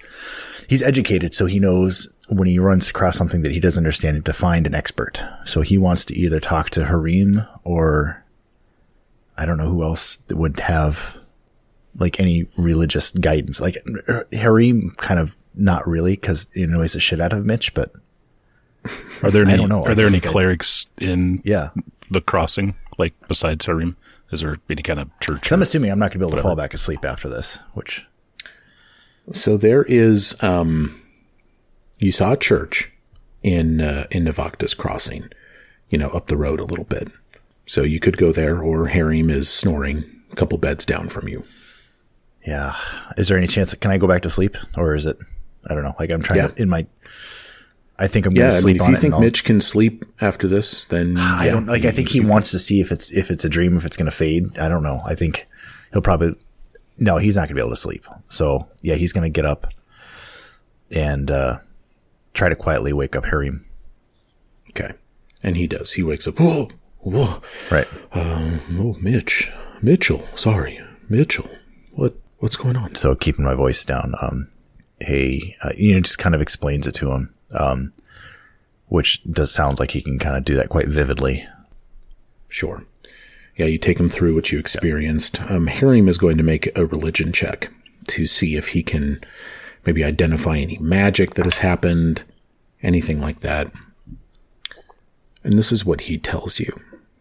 educated, so he knows when he runs across something that he doesn't understand to find an expert. So he wants to either talk to Harim or I don't know who else would have like any religious guidance. Like Harim, kind of not really, because he annoys the shit out of Mitch. But are there any? I don't know. Are there any clerics in the crossing? Like besides Harim, is there any kind of church? Because I'm assuming I'm not going to be able to fall back asleep after this. Which so there is. You saw a church in Nivakta's crossing, you know, up the road a little bit. So you could go there, or Harim is snoring a couple beds down from you. Yeah. Is there any chance? Can I go back to sleep, or is it? I don't know. Like I'm trying to I think I'm going to sleep on it. If you think Mitch can sleep after this, then I don't like. I think he wants to see if it's a dream, if it's going to fade. I don't know. I think he'll probably. No, he's not going to be able to sleep. So yeah, he's going to get up and try to quietly wake up Harim. Okay, and he does. He wakes up. Whoa. Right. Mitchell. Sorry, Mitchell. What's going on? So keeping my voice down. Hey, just kind of explains it to him. Which does sound like he can kind of do that quite vividly. Sure. Yeah, you take him through what you experienced. Harim is going to make a religion check to see if he can maybe identify any magic that has happened, anything like that. And this is what he tells you.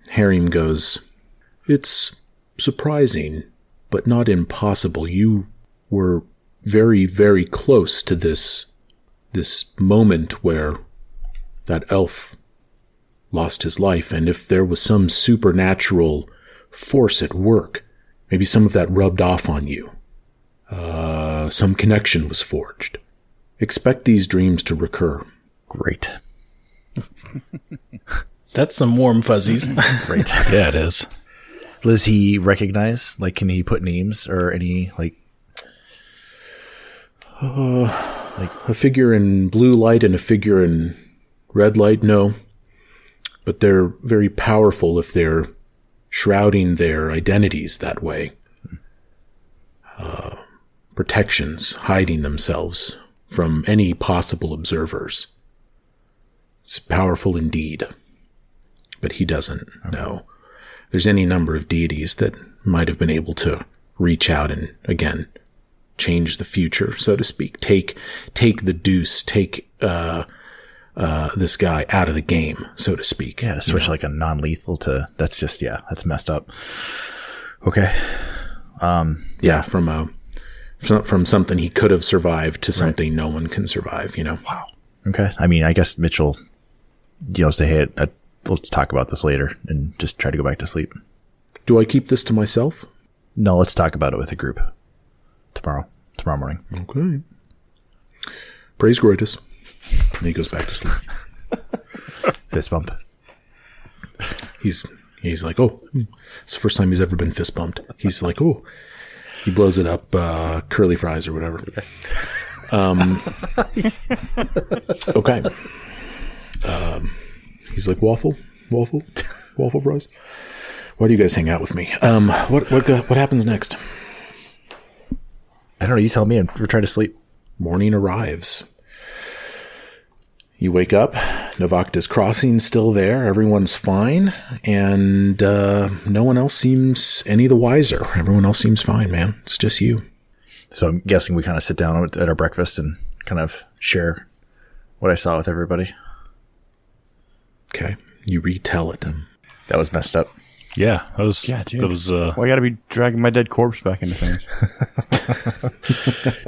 Harim goes, "It's surprising, but not impossible. You were very, very close to this moment where that elf lost his life, and if there was some supernatural force at work, maybe some of that rubbed off on you. Some connection was forged. Expect these dreams to recur." Great. That's some warm fuzzies. Great. Yeah, it is. Does he recognize? Like, can he put names or any, like a figure in blue light and a figure in red light? No. But they're very powerful if they're shrouding their identities that way. Protections, hiding themselves from any possible observers. It's powerful indeed. But he doesn't know. There's any number of deities that might have been able to reach out and, again, change the future, so to speak. Take the deuce, take this guy out of the game, so to speak. Yeah, to switch like a non-lethal to that's just that's messed up. Okay. From something he could have survived to something no one can survive. Wow. Okay. I mean, I guess Mitchell, say, hey, let's talk about this later, and just try to go back to sleep. Do I keep this to myself? No, let's talk about it with the group tomorrow morning. Okay. Praise Grotus. And he goes back to sleep. Fist bump. He's like, oh, it's the first time he's ever been fist bumped. He's like, oh, he blows it up, curly fries or whatever. Okay. He's like, waffle fries. Why do you guys hang out with me? What happens next? I don't know. You tell me. We're trying to sleep. Morning arrives. You wake up. Nivakta's crossing still there. Everyone's fine, and no one else seems any the wiser. Everyone else seems fine, man. It's just you. So I'm guessing we kind of sit down at our breakfast and kind of share what I saw with everybody. Okay. You retell it. That was messed up. Yeah, that was. Well, I got to be dragging my dead corpse back into things.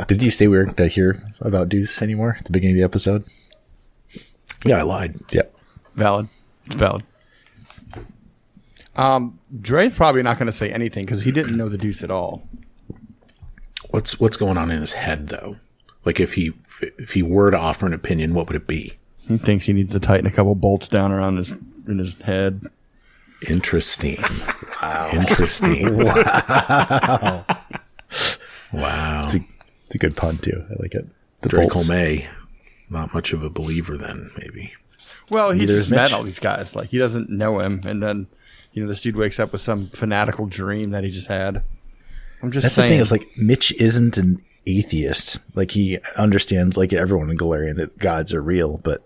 Did you say we weren't to hear about Deuce anymore at the beginning of the episode? Yeah, I lied. Yep. Valid. It's valid. Dre's probably not going to say anything because he didn't know the Deuce at all. What's going on in his head though? Like if he were to offer an opinion, what would it be? He thinks he needs to tighten a couple bolts down around in his head. Interesting. Wow. Interesting. Wow. Wow. It's a good pun too. I like it. Draco May, not much of a believer then, maybe. Well, he just met all these guys. Like, he doesn't know him. And then, this dude wakes up with some fanatical dream that he just had. I'm just saying. The thing is, like, Mitch isn't an atheist. Like, he understands, like everyone in Galarian, that gods are real, but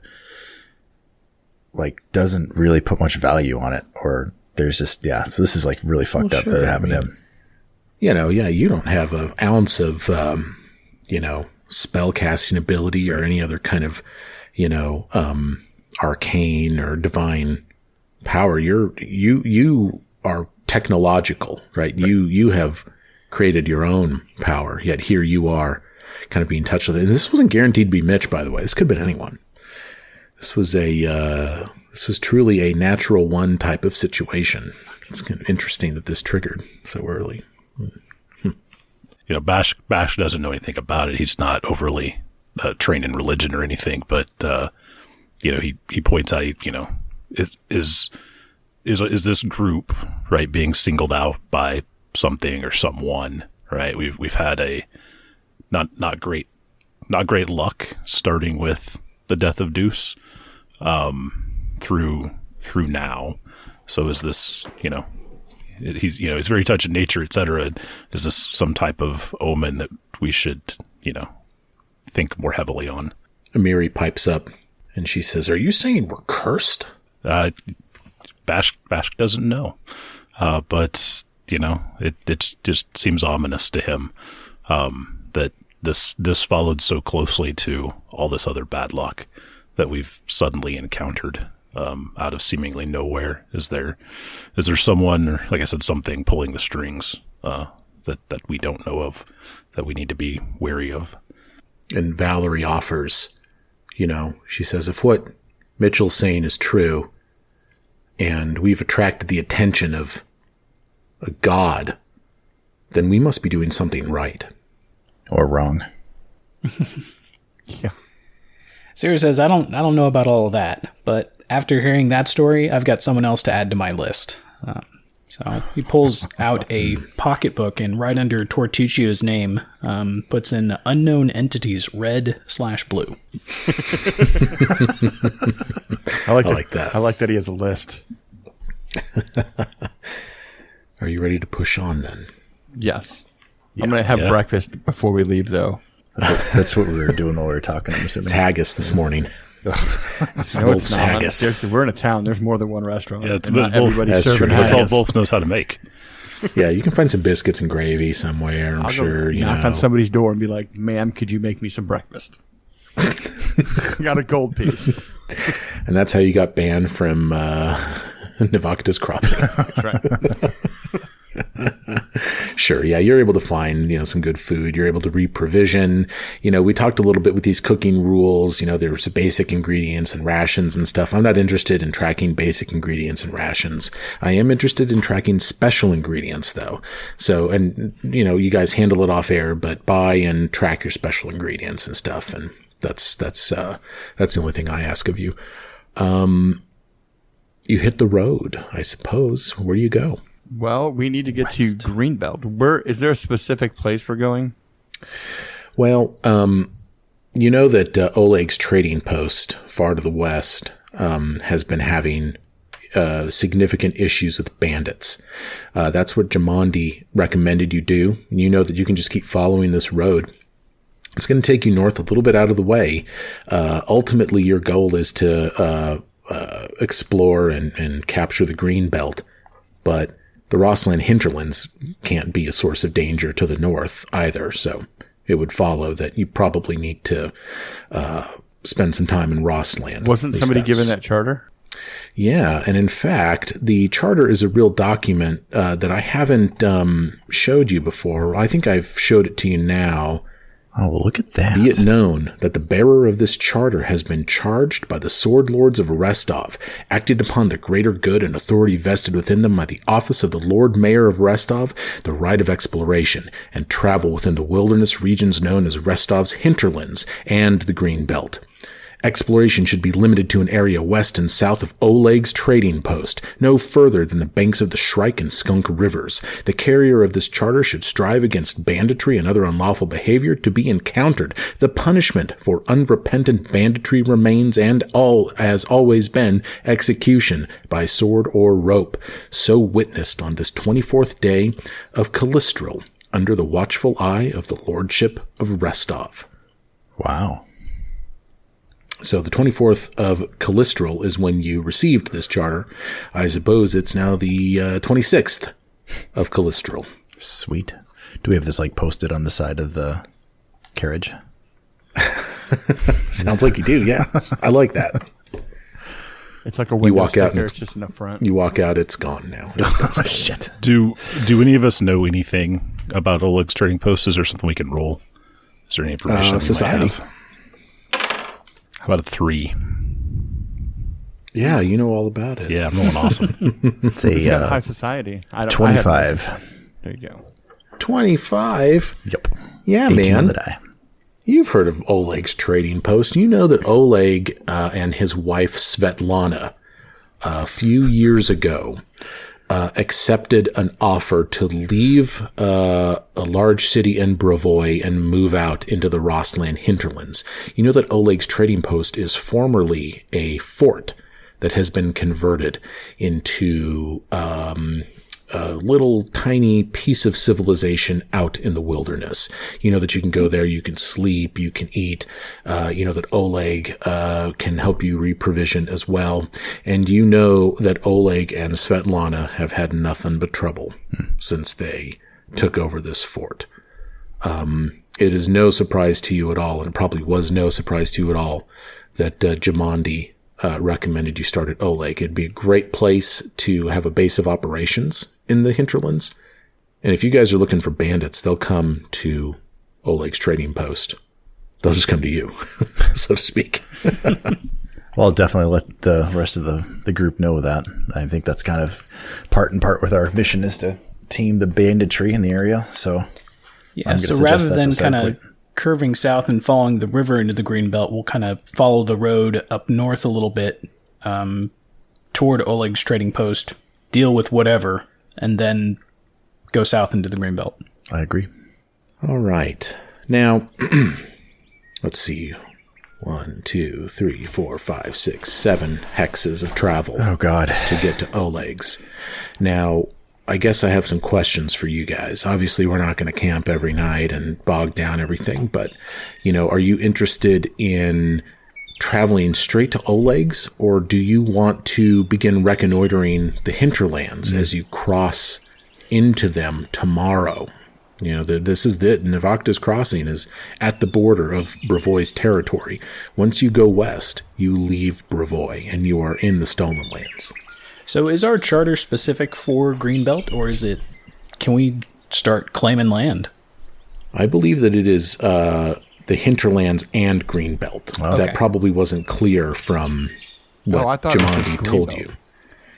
like doesn't really put much value on it. Or there's just, so this is like really fucked up that it happened to him. You don't have an ounce of, spell casting ability or any other kind of, arcane or divine power. You are technological, right? You have created your own power, yet here you are kind of being touched with it. And this wasn't guaranteed to be Mitch, by the way. This could have been anyone. This was truly a natural one type of situation. It's kind of interesting that this triggered so early. Bash doesn't know anything about it. He's not overly trained in religion or anything, but he points out, is this group, right, being singled out by something or someone, right? We've had a not great luck starting with the death of Deuce through now. So is this, he's it's very touch of nature, etc. Is this some type of omen that we should think more heavily on? Amiri pipes up and she says, "Are you saying we're cursed?" Bash doesn't know, but it just seems ominous to him that this followed so closely to all this other bad luck that we've suddenly encountered out of seemingly nowhere. Is there someone, or like I said, something pulling the strings that we don't know of, that we need to be wary of? And Valerie offers, she says, if what Mitchell's saying is true, and we've attracted the attention of a god, then we must be doing something right. Or wrong. Yeah. Sarah says, I don't know about all of that, but after hearing that story, I've got someone else to add to my list. So he pulls out a pocketbook and right under Tortuccio's name, puts in unknown entities, red/blue. I like that. I like that he has a list. Are you ready to push on then? Yes. Yeah, I'm going to have breakfast before we leave, though. That's what we were doing while we were talking. I'm assuming. It's haggis this morning. It's haggis. We're in a town. There's more than one restaurant. Yeah, everybody's serving haggis. That's all Wolf knows how to make. Yeah, you can find some biscuits and gravy somewhere. I'm sure. Knock on somebody's door and be like, "Ma'am, could you make me some breakfast?" Got a gold piece. And that's how you got banned from Nivakta's Crossing. That's right. Sure. Yeah. You're able to find, some good food. You're able to reprovision. We talked a little bit with these cooking rules. There's basic ingredients and rations and stuff. I'm not interested in tracking basic ingredients and rations. I am interested in tracking special ingredients though. So, and you guys handle it off air, but buy and track your special ingredients and stuff. And that's the only thing I ask of you. You hit the road, I suppose. Where do you go? Well, we need to get to Greenbelt. Where is there a specific place we're going? Well, you know that Oleg's trading post far to the west has been having significant issues with bandits. That's what Jamandi recommended you do. You know that you can just keep following this road. It's going to take you north a little bit out of the way. Ultimately, your goal is to explore and capture the green belt, but the Rossland hinterlands can't be a source of danger to the north either, so it would follow that you probably need to spend some time in Rossland. Wasn't somebody given that charter? Yeah, and in fact, the charter is a real document that I haven't showed you before. I think I've showed it to you now. Oh, well, look at that. Be it known that the bearer of this charter has been charged by the sword lords of Restov, acted upon the greater good and authority vested within them by the office of the Lord Mayor of Restov, the right of exploration, and travel within the wilderness regions known as Restov's hinterlands and the Green Belt. Exploration should be limited to an area west and south of Oleg's trading post, no further than the banks of the Shrike and Skunk rivers. The carrier of this charter should strive against banditry and other unlawful behavior to be encountered. The punishment for unrepentant banditry remains and has always been execution by sword or rope. So witnessed on this 24th day of Callistril, under the watchful eye of the Lordship of Restov. Wow. So the 24th of Callistril is when you received this charter. I suppose it's now the 26th of Callistril. Sweet. Do we have this posted on the side of the carriage? Sounds like you do, yeah. I like that. It's like a window you walk sticker, out and it's just in the front. You walk out, it's gone now. It's been stolen. Shit. Do any of us know anything about Oleg's trading post? Is there something we can roll? Is there any information? Society. How about a 3? Yeah, you know all about it. Yeah, I'm rolling awesome. It's a high society. 25. There you go. 25? Yep. Yeah, 18 man. on the die. You've heard of Oleg's trading post. You know that Oleg and his wife Svetlana a few years ago accepted an offer to leave a large city in Brovoy and move out into the Rossland hinterlands. You know that Oleg's trading post is formerly a fort that has been converted into a little tiny piece of civilization out in the wilderness. You know that you can go there, you can sleep, you can eat. You know that Oleg can help you reprovision as well. And you know that Oleg and Svetlana have had nothing but trouble since they took over this fort. It is no surprise to you at all, and it probably was no surprise to you at all, that Jamandi recommended you start at Oleg. It'd be a great place to have a base of operations in the hinterlands. And if you guys are looking for bandits, they'll come to Oleg's trading post. They'll just come to you, so to speak. Well, I'll definitely let the rest of the group know that. I think that's kind of part and part with our mission is to tame the banditry in the area. So yeah, so rather than kind of curving south and following the river into the green belt, we'll kind of follow the road up north a little bit toward Oleg's trading post, deal with whatever, and then go south into the green belt. I agree. All right. Now, let's see. 1, 2, 3, 4, 5, 6, 7 hexes of travel. Oh, God. To get to Oleg's. Now, I guess I have some questions for you guys. Obviously, we're not going to camp every night and bog down everything, but, are you interested in traveling straight to Oleg's, or do you want to begin reconnoitering the hinterlands as you cross into them tomorrow? This is it. Nivakta's Crossing is at the border of Brevoy's territory. Once you go west, you leave Brevoy, and you are in the Stolen Lands. So is our charter specific for Greenbelt, or can we start claiming land? I believe that it is the Hinterlands and Greenbelt. Okay. That probably wasn't clear from what Jumanji told you.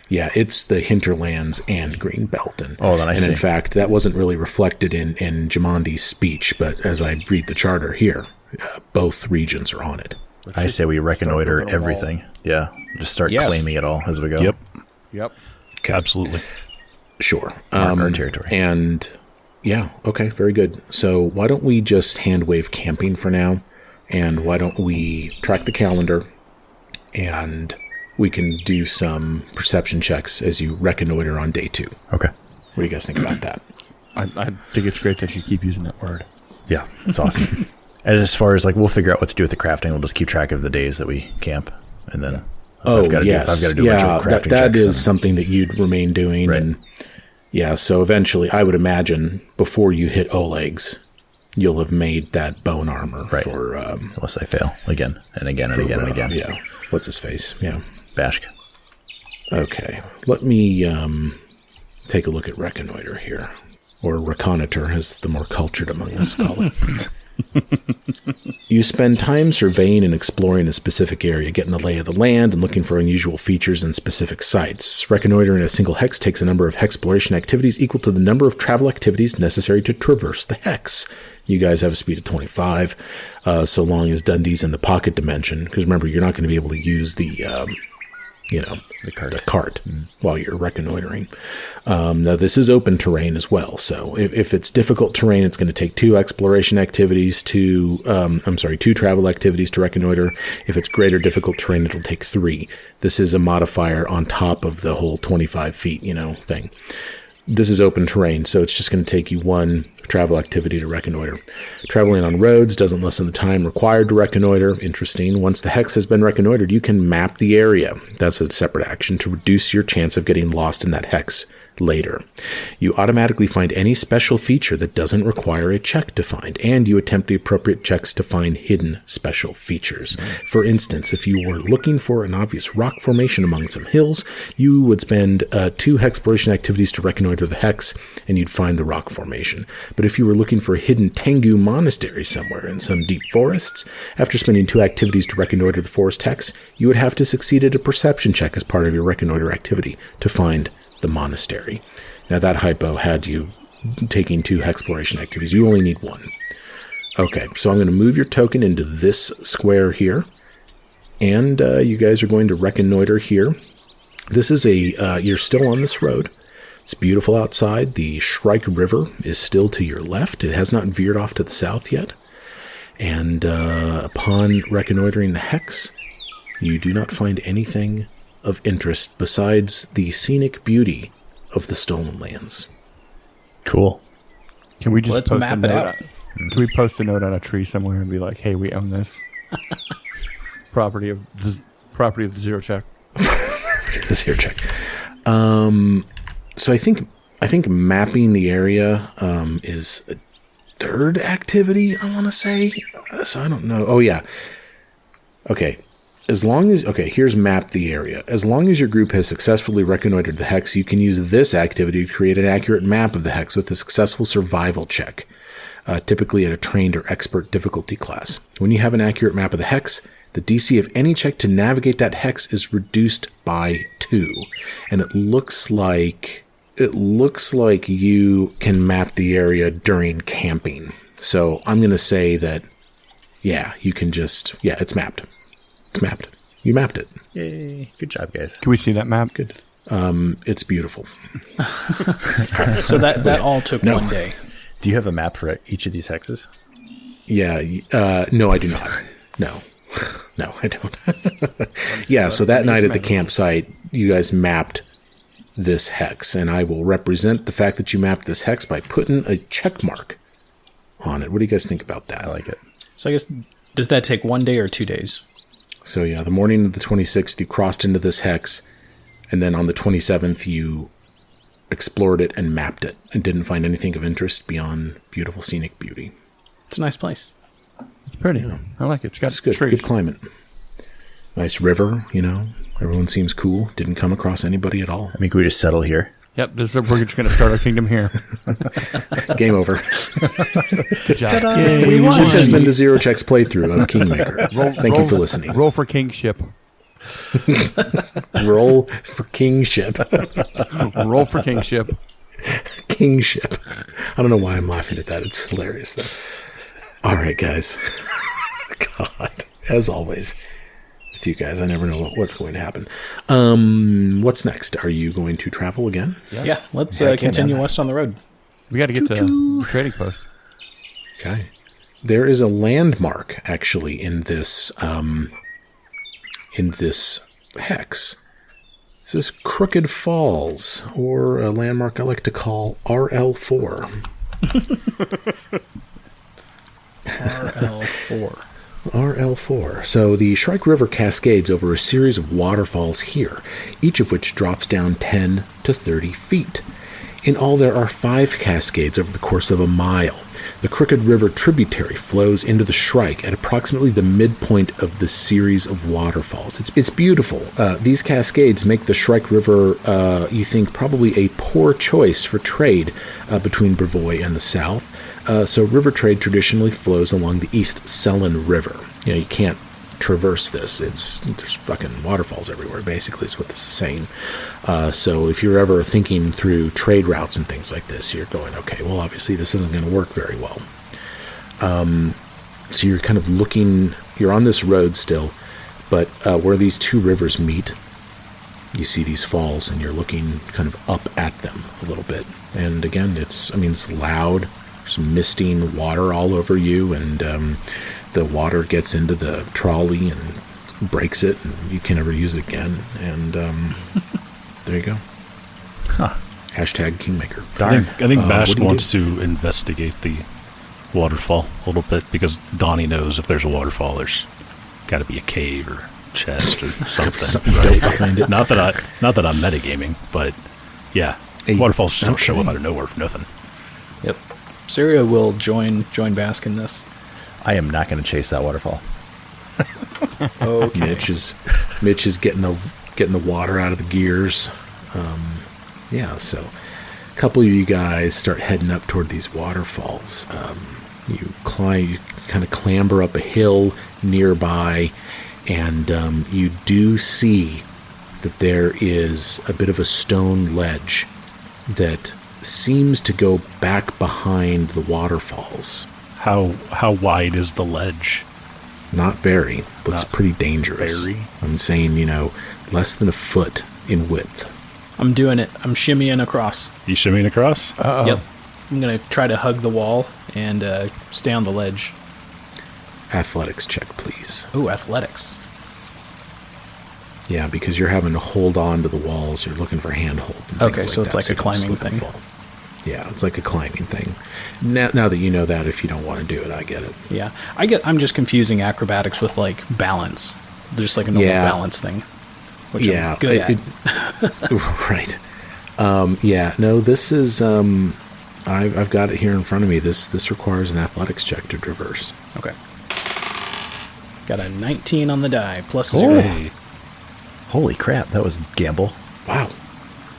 Yeah, it's the Hinterlands and Greenbelt. And in fact, that wasn't really reflected in Jumanji's speech, but as I read the charter here, both regions are on it. I say we reconnoiter everything. Yeah, just start claiming it all as we go. Yep. Okay. Absolutely. Sure. Mark our territory. And yeah, okay, very good. So why don't we just hand wave camping for now, and why don't we track the calendar, and we can do some perception checks as you reconnoiter on day 2. Okay. What do you guys think about that? I think it's great that you keep using that word. Yeah, it's awesome. And as far as we'll figure out what to do with the crafting, we'll just keep track of the days that we camp, and then I've got to do ritual crafting that checks. Is something that you'd remain doing. Right. And yeah, so eventually I would imagine before you hit Oleg's, you'll have made that bone armor for... unless I fail again and again and again and again. Yeah. What's his face? Yeah. Bashk. Okay. Let me take a look at reconnoiter here. Or reconnoiter, as the more cultured among us call it. You spend time surveying and exploring a specific area, getting the lay of the land and looking for unusual features in specific sites. Reconnoitering a single hex takes a number of hexploration activities equal to the number of travel activities necessary to traverse the hex. You guys have a speed of 25, so long as Dundee's in the pocket dimension, because remember, you're not going to be able to use the cart while you're reconnoitering. Now, this is open terrain as well, so if it's difficult terrain, it's going to take 2 exploration activities, 2 travel activities to reconnoiter. If it's greater difficult terrain, it'll take 3. This is a modifier on top of the whole 25 feet, thing. This is open terrain, so it's just going to take you 1 travel activity to reconnoiter. Traveling on roads doesn't lessen the time required to reconnoiter. Interesting. Once the hex has been reconnoitered, you can map the area. That's a separate action to reduce your chance of getting lost in that hex later. You automatically find any special feature that doesn't require a check to find, and you attempt the appropriate checks to find hidden special features. For instance, if you were looking for an obvious rock formation among some hills, you would spend 2 exploration activities to reconnoiter the hex, and you'd find the rock formation. But if you were looking for a hidden Tengu monastery somewhere in some deep forests, after spending 2 activities to reconnoiter the forest hex, you would have to succeed at a perception check as part of your reconnoiter activity to find the monastery. Now, that hypo had you taking 2 exploration activities. You only need 1. Okay, so I'm going to move your token into this square here, and you guys are going to reconnoiter here. This is you're still on this road. It's beautiful outside. The Shrike River is still to your left. It has not veered off to the south yet. And upon reconnoitering the hex, you do not find anything of interest besides the scenic beauty of the Stolen Lands. Cool. Can we just map it out? Can we post a note on a tree somewhere and be like, "Hey, we own this property of the zero check." The zero check. So I think mapping the area is a 3rd activity, I want to say. So I don't know. Oh yeah. Okay. Here's map the area. As long as your group has successfully reconnoitered the hex, you can use this activity to create an accurate map of the hex with a successful survival check, typically at a trained or expert difficulty class. When you have an accurate map of the hex, the DC of any check to navigate that hex is reduced by 2. And it looks like you can map the area during camping. So I'm going to say that, you can it's mapped. It's mapped. You mapped it. Yay. Good job, guys. Can we see that map? Good. It's beautiful. So that all took 1 day. Do you have a map for each of these hexes? Yeah. No, I do not. No, I don't. Yeah, so that night at the campsite, you guys mapped this hex, and I will represent the fact that you mapped this hex by putting a check mark on it. What do you guys think about that? I like it. So I guess, does that take 1 day or 2 days? So yeah, the morning of the 26th, you crossed into this hex, and then on the 27th, you explored it and mapped it and didn't find anything of interest beyond beautiful scenic beauty. It's a nice place. It's pretty. Yeah. I like it. It's got good, trees. Good climate. Nice river, Everyone seems cool. Didn't come across anybody at all. I mean, can we just settle here? Yep, we're just going to start our kingdom here. Game over. Good job. This has been the Zero Checks playthrough of Kingmaker. Thank you for listening. Roll for Kingship. Roll for Kingship. Roll for Kingship. Kingship. I don't know why I'm laughing at that. It's hilarious, though. All right, guys. God, as always. With you guys, I never know what's going to happen. What's next? Are you going to travel again? Yeah, let's continue west on the road. We got to get to the trading post. Okay. There is a landmark actually in this hex. This is Crooked Falls, or a landmark I like to call RL4. RL4. RL4. So the Shrike River cascades over a series of waterfalls here, each of which drops down 10 to 30 feet. In all, there are 5 cascades over the course of a mile. The Crooked River tributary flows into the Shrike at approximately the midpoint of the series of waterfalls. It's beautiful. These cascades make the Shrike River, you think, probably a poor choice for trade between Brevoy and the south. So river trade traditionally flows along the East Selen River. You can't traverse this. There's fucking waterfalls everywhere, basically, is what this is saying. So if you're ever thinking through trade routes and things like this, you're going, okay, well, obviously this isn't going to work very well. So you're kind of looking, you're on this road still, but where these two rivers meet, you see these falls, and you're looking kind of up at them a little bit. And again, it's loud. There's misting water all over you, and the water gets into the trolley and breaks it, and you can never use it again. And there you go. Huh. Hashtag Kingmaker. Darn. I think Bash wants to investigate the waterfall a little bit, because Donnie knows if there's a waterfall, there's got to be a cave or chest or something. Right? Behind it. Not that I'm metagaming, but yeah, waterfalls just don't show up out of nowhere for nothing. Yep. Syria will join Bask in this. I am not going to chase that waterfall. Okay. Mitch is getting the water out of the gears. So a couple of you guys start heading up toward these waterfalls. You kind of clamber up a hill nearby, and you do see that there is a bit of a stone ledge that seems to go back behind the waterfalls. How wide is the ledge? Not very. Looks pretty dangerous. Very? I'm saying, less than a foot in width. I'm doing it. I'm shimmying across. You shimmying across? Uh-oh. Yep. I'm going to try to hug the wall and stay on the ledge. Athletics check, please. Ooh, athletics. Yeah, because you're having to hold on to the walls. You're looking for handhold. Okay, so it's like a climbing thing. Yeah, it's like a climbing thing. Now that you know that, if you don't want to do it, I get it. Yeah, I'm just confusing acrobatics with like balance, just like a normal balance thing, which I'm good at. Right. No, this is. I've got it here in front of me. This requires an athletics check to traverse. Okay. Got a 19 on the die, plus 0. Hey. Holy crap, that was a gamble. Wow.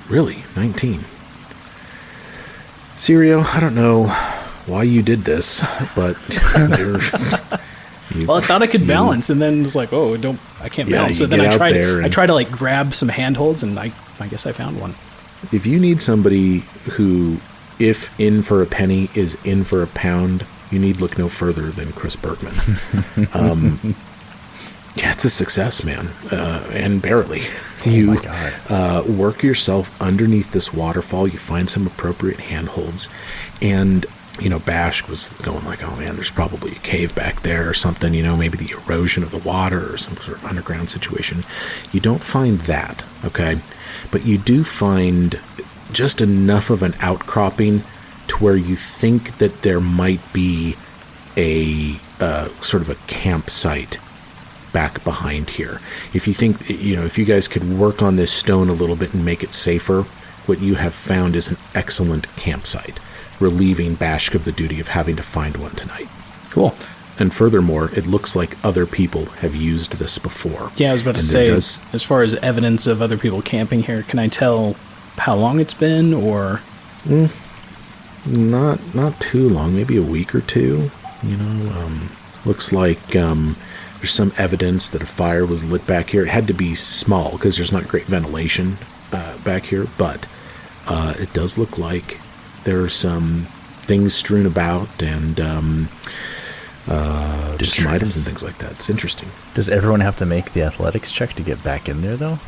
Really? 19. Sirio, I don't know why you did this, but well, I thought I could balance, and then it was like, I can't balance. So then I tried to like grab some handholds, and I guess I found one. If you need somebody who, if in for a penny, is in for a pound, you need look no further than Chris Bergman. Yeah, it's a success, man, and barely. You work yourself underneath this waterfall. You find some appropriate handholds, and Bash was going like, "Oh man, there's probably a cave back there or something. Maybe the erosion of the water or some sort of underground situation." You don't find that, okay, but you do find just enough of an outcropping to where you think that there might be a sort of a campsite back behind here. If you think, if you guys could work on this stone a little bit and make it safer, what you have found is an excellent campsite, relieving Bashk of the duty of having to find one tonight. Cool. And furthermore, it looks like other people have used this before. Yeah, I was about to say, as far as evidence of other people camping here, can I tell how long it's been, or? Not too long, maybe a week or two. Looks like there's some evidence that a fire was lit back here. It had to be small because there's not great ventilation back here, but it does look like there are some things strewn about and just some items and things like that. It's interesting. Does everyone have to make the athletics check to get back in there, though?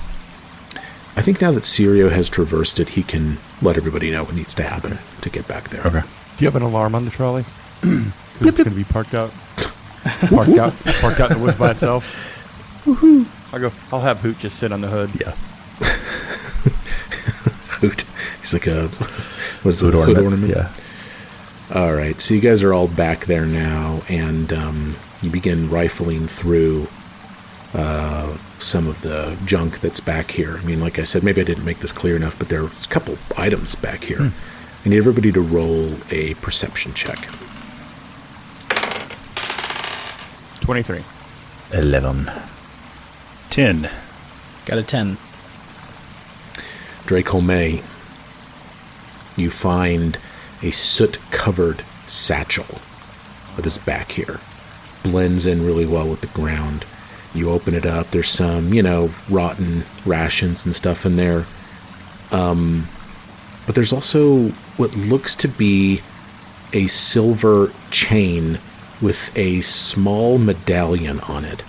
I think now that Sirio has traversed it, he can let everybody know what needs to happen to get back there. Okay. Do you have an alarm on the trolley? It's going to be parked out in the woods by itself. Woohoo! I'll have Hoot just sit on the hood. Yeah. Hoot. He's like a hood ornament. Yeah. All right. So you guys are all back there now, and you begin rifling through some of the junk that's back here. I mean, like I said, maybe I didn't make this clear enough, but there's a couple items back here. I need everybody to roll a perception check. 23. 11. 10. Got a 10. Draco May, you find a soot-covered satchel that is back here. Blends in really well with the ground. You open it up. There's some, rotten rations and stuff in there. But there's also what looks to be a silver chain with a small medallion on it.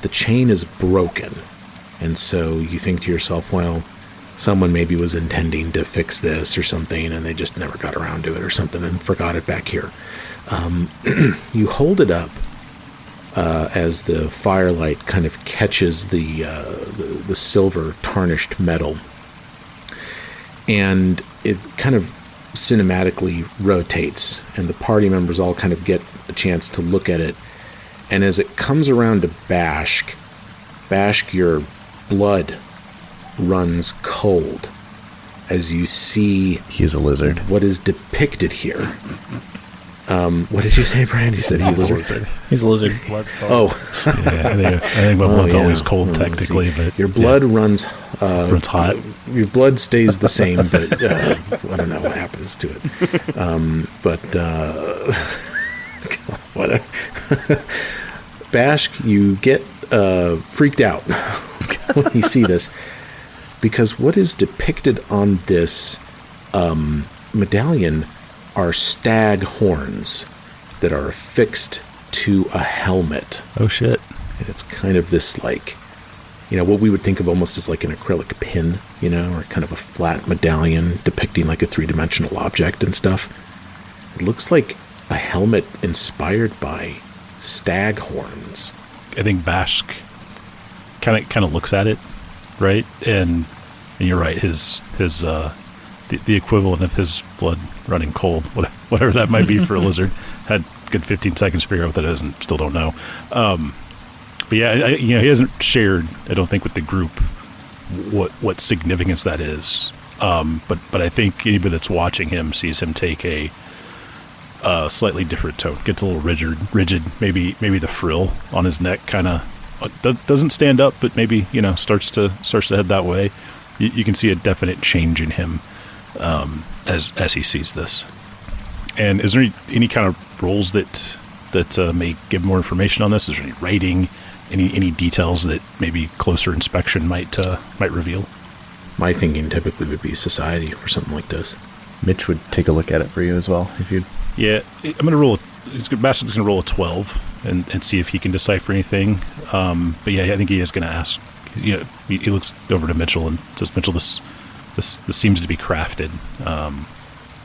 The chain is broken. And so you think to yourself, well, someone maybe was intending to fix this or something, and they just never got around to it or something and forgot it back here. You hold it up as the firelight kind of catches the silver tarnished metal, and it kind of cinematically rotates, and the party members all kind of get a chance to look at it. And as it comes around to Bashk, your blood runs cold as you see he's a lizard. What is depicted here. What did you say, Brand? You said he's a lizard. He's a lizard. Oh. I think my blood's always cold, technically. But your blood runs hot. Your blood stays the same, but I don't know what happens to it. Whatever. Bashk, you get freaked out when you see this, because what is depicted on this medallion are stag horns that are affixed to a helmet. Oh, shit. And it's kind of this, what we would think of almost as like an acrylic pin, or kind of a flat medallion depicting like a three-dimensional object and stuff. It looks like a helmet inspired by stag horns. I think Bashk kind of looks at it, right? And you're right, his the equivalent of his blood running cold, whatever that might be for a lizard. Had a good 15 seconds to figure out what that is, and still don't know. But yeah, he hasn't shared, I don't think, with the group what significance that is. But I think anybody that's watching him sees him take a slightly different tone. Gets a little rigid. Maybe the frill on his neck kind of doesn't stand up, but maybe starts to head that way. You can see a definite change in him as he sees this. And is there any kind of roles that may give more information on this? Is there any writing, any details that maybe closer inspection might reveal? My thinking typically would be society for something like this. Mitch would take a look at it for you as well, if you'd. Yeah, I'm going to roll. Bashk's going to roll a 12 and see if he can decipher anything. But yeah, I think he is going to ask. He looks over to Mitchell and says, "Mitchell, this seems to be crafted.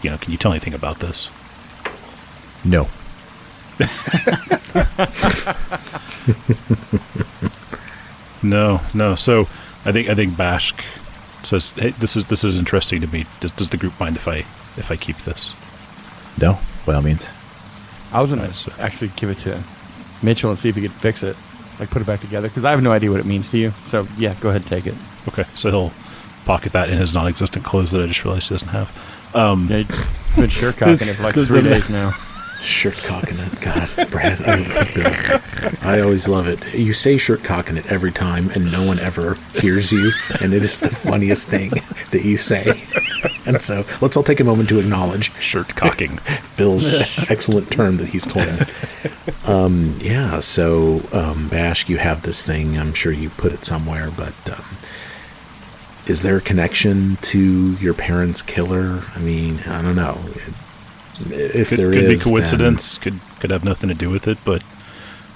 Can you tell anything about this?" No. No. So I think Bashk says, "Hey, this is interesting to me. Does the group mind if I keep this?" No, by all means. I was going to actually give it to Mitchell and see if he could fix it, put it back together, because I have no idea what it means to you. So yeah, go ahead and take it. Okay, so he'll pocket that in his non-existent clothes that I just realized he doesn't have. Been shirt cocking it for like 3 days now. Shirt cocking it. God, Brad. I always love it. You say shirt cocking it every time, and no one ever hears you, and it is the funniest thing that you say. And so let's all take a moment to acknowledge shirt cocking. Bill's excellent term that he's coined. So Bash, you have this thing. I'm sure you put it somewhere, but is there a connection to your parents' killer? I mean, I don't know. If there is, could be coincidence. Could have nothing to do with it. But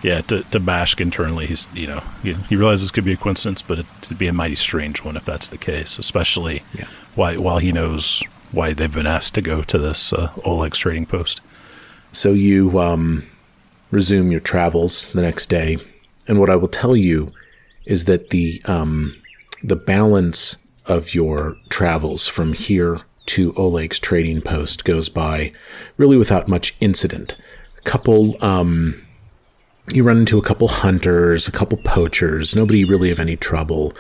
yeah, to Bashk internally, he's he realizes it could be a coincidence, but it'd be a mighty strange one if that's the case. Especially while he knows why they've been asked to go to this Oleg's trading post. So you resume your travels the next day, and what I will tell you is that the balance of your travels from here to Oleg's trading post goes by really without much incident. You run into a couple hunters, a couple poachers, nobody really of any trouble,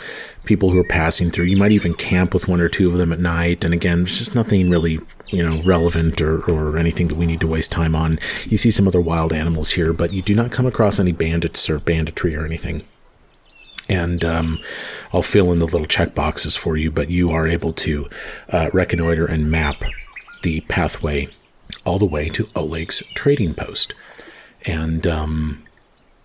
people who are passing through. You might even camp with one or two of them at night. And again, there's just nothing really, relevant or anything that we need to waste time on. You see some other wild animals here, but you do not come across any bandits or banditry or anything. And I'll fill in the little check boxes for you, but you are able to reconnoiter and map the pathway all the way to Oleg's trading post. And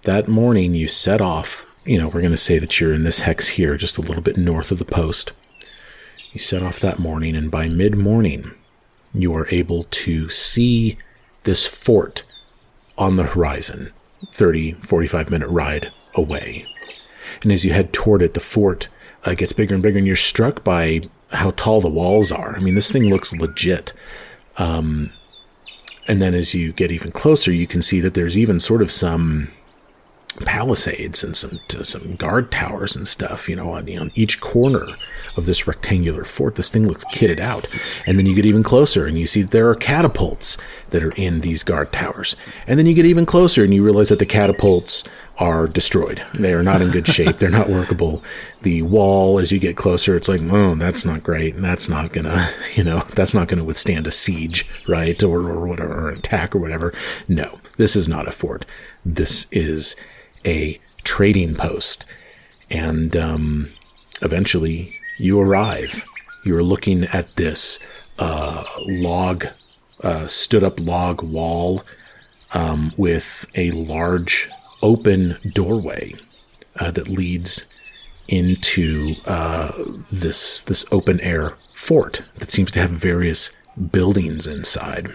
that morning you set off, we're going to say that you're in this hex here, just a little bit north of the post. You set off that morning, and by mid-morning, you are able to see this fort on the horizon, 30, 45-minute ride away. And as you head toward it, the fort gets bigger and bigger, and you're struck by how tall the walls are. I mean, this thing looks legit. And then as you get even closer, you can see that there's even sort of some palisades and some guard towers and stuff, on each corner of this rectangular fort. This thing looks kitted out. And then you get even closer and you see that there are catapults that are in these guard towers. And then you get even closer and you realize that the catapults are destroyed. They are not in good shape. They're not workable. The wall, as you get closer, it's like, oh, that's not great. That's not gonna, that's not gonna withstand a siege, right? Or whatever, or attack or whatever. No, this is not a fort. This is a trading post. And eventually you arrive. You're looking at this stood up log wall with a large open doorway that leads into this open air fort that seems to have various buildings inside.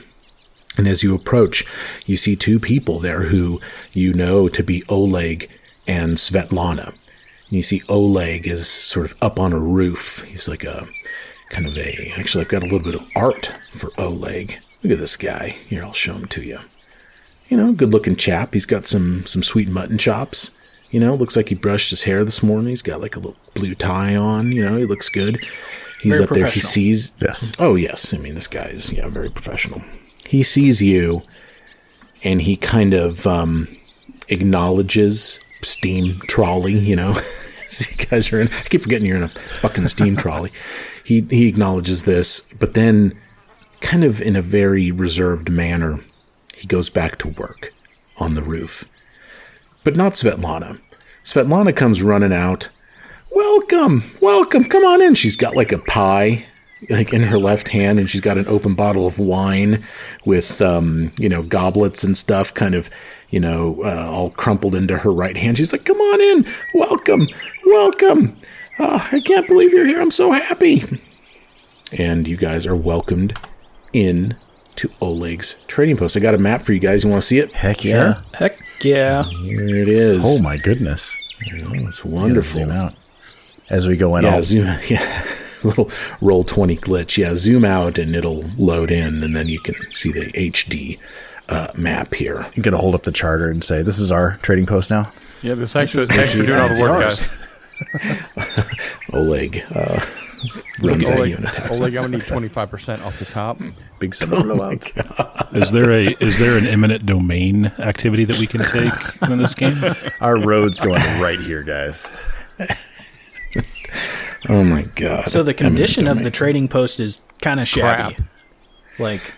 And as you approach, you see two people there who you know to be Oleg and Svetlana. And you see Oleg is sort of up on a roof. He's like actually I've got a little bit of art for Oleg. Look at this guy. Here, I'll show him to you. Good looking chap. He's got some sweet mutton chops. Looks like he brushed his hair this morning. He's got like a little blue tie on. He looks good. He's very up there. He sees. Yes. Oh, yes. I mean, this guy is, very professional. He sees you and he kind of acknowledges steam trolley, as you guys are in. I keep forgetting you're in a fucking steam trolley. He acknowledges this, but then kind of in a very reserved manner, he goes back to work on the roof. But not Svetlana. Svetlana comes running out. Welcome, come on in. She's got like a pie in her left hand, and she's got an open bottle of wine with, goblets and stuff kind of, all crumpled into her right hand. She's like, come on in. Welcome. I can't believe you're here. I'm so happy. And you guys are welcomed in to Oleg's trading post. I got a map for you guys. You want to see it? Heck yeah. Heck yeah. Here it is. Oh my goodness. It's wonderful. Zoom out as we go in. Little roll 20 glitch. Yeah, zoom out and it'll load in, and then you can see the HD map here. You're going to hold up the charter and say, this is our trading post now? Yeah, but thanks for doing all the work, guys. Oleg runs at you and attacks. Oleg, I'm going to need 25% off the top. Big summer blowout. Is there an eminent domain activity that we can take in this game? Our road's going right here, guys. Oh my god. So the condition of the trading post is kind of shabby.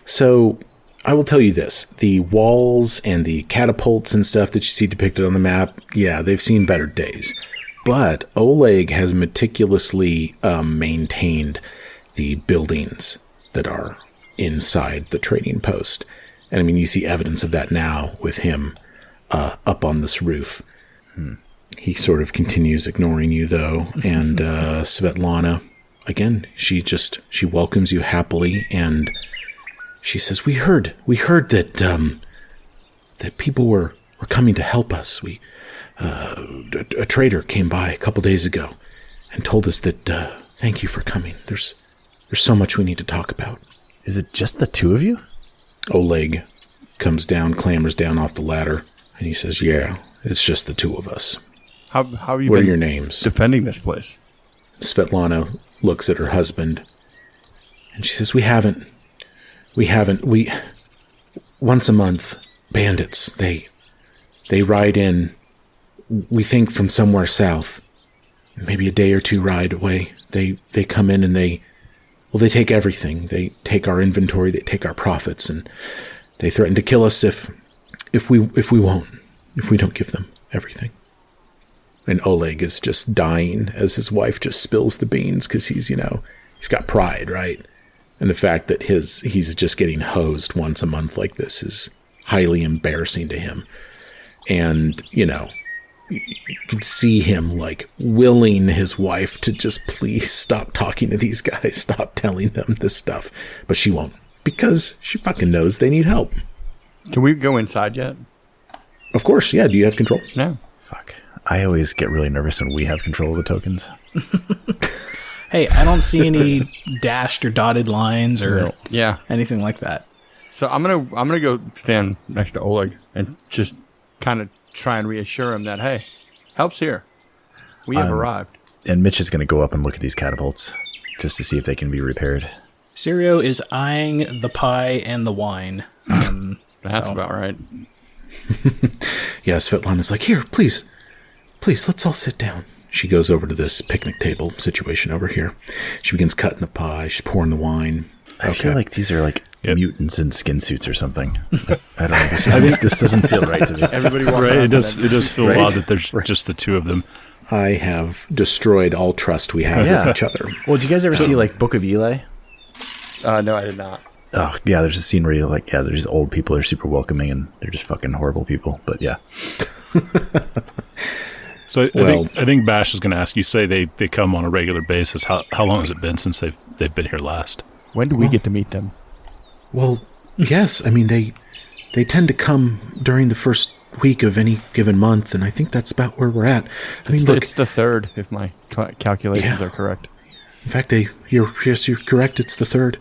So I will tell you this. The walls and the catapults and stuff that you see depicted on the map, yeah, they've seen better days. But Oleg has meticulously maintained the buildings that are inside the trading post. And I mean, you see evidence of that now with him up on this roof. He sort of continues ignoring you, though. And Svetlana, again, she welcomes you happily. And she says, we heard that that people were coming to help us. A trader came by a couple days ago and told us that thank you for coming. There's so much we need to talk about. Is it just the two of you? Oleg comes down, clambers down off the ladder, and he says, yeah, it's just the two of us. How have you What are been your names? defending this place? Svetlana looks at her husband, and she says, we haven't. Once a month, bandits, they ride in, we think from somewhere south, maybe a day or two ride away. They come in and they take everything. They take our inventory, they take our profits, and they threaten to kill us if we don't give them everything. And Oleg is just dying as his wife just spills the beans because he's got pride, right? And the fact that he's just getting hosed once a month like this is highly embarrassing to him. And, you could see him willing his wife to just please stop talking to these guys, stop telling them this stuff. But she won't, because she fucking knows they need help. Can we go inside yet? Of course, yeah. Do you have control? No. Fuck. I always get really nervous when we have control of the tokens. Hey, I don't see any dashed or dotted lines or anything like that. So I'm gonna go stand next to Oleg and just kind of try and reassure him that, hey, help's here. We have arrived. And Mitch is going to go up and look at these catapults just to see if they can be repaired. Sirio is eyeing the pie and the wine. That's about right. Yeah, Svetlana's like, here, please, let's all sit down. She goes over to this picnic table situation over here. She begins cutting the pie. She's pouring the wine. I feel like these are mutants in skin suits or something. I don't know. This doesn't feel right to me. Everybody right? It does feel odd that there's just the two of them. I have destroyed all trust we have with each other. Well, did you guys ever see Book of Eli? No, I did not. Oh, yeah, there's a scene where you're there's old people that are super welcoming and they're just fucking horrible people. But yeah. So I think Bash is going to ask you, say they come on a regular basis. How long has it been since they've been here last? When do we get to meet them? Well, yes. I mean, they tend to come during the first week of any given month, and I think that's about where we're at. It's the third, if my calculations are correct. In fact, you're correct. It's the third.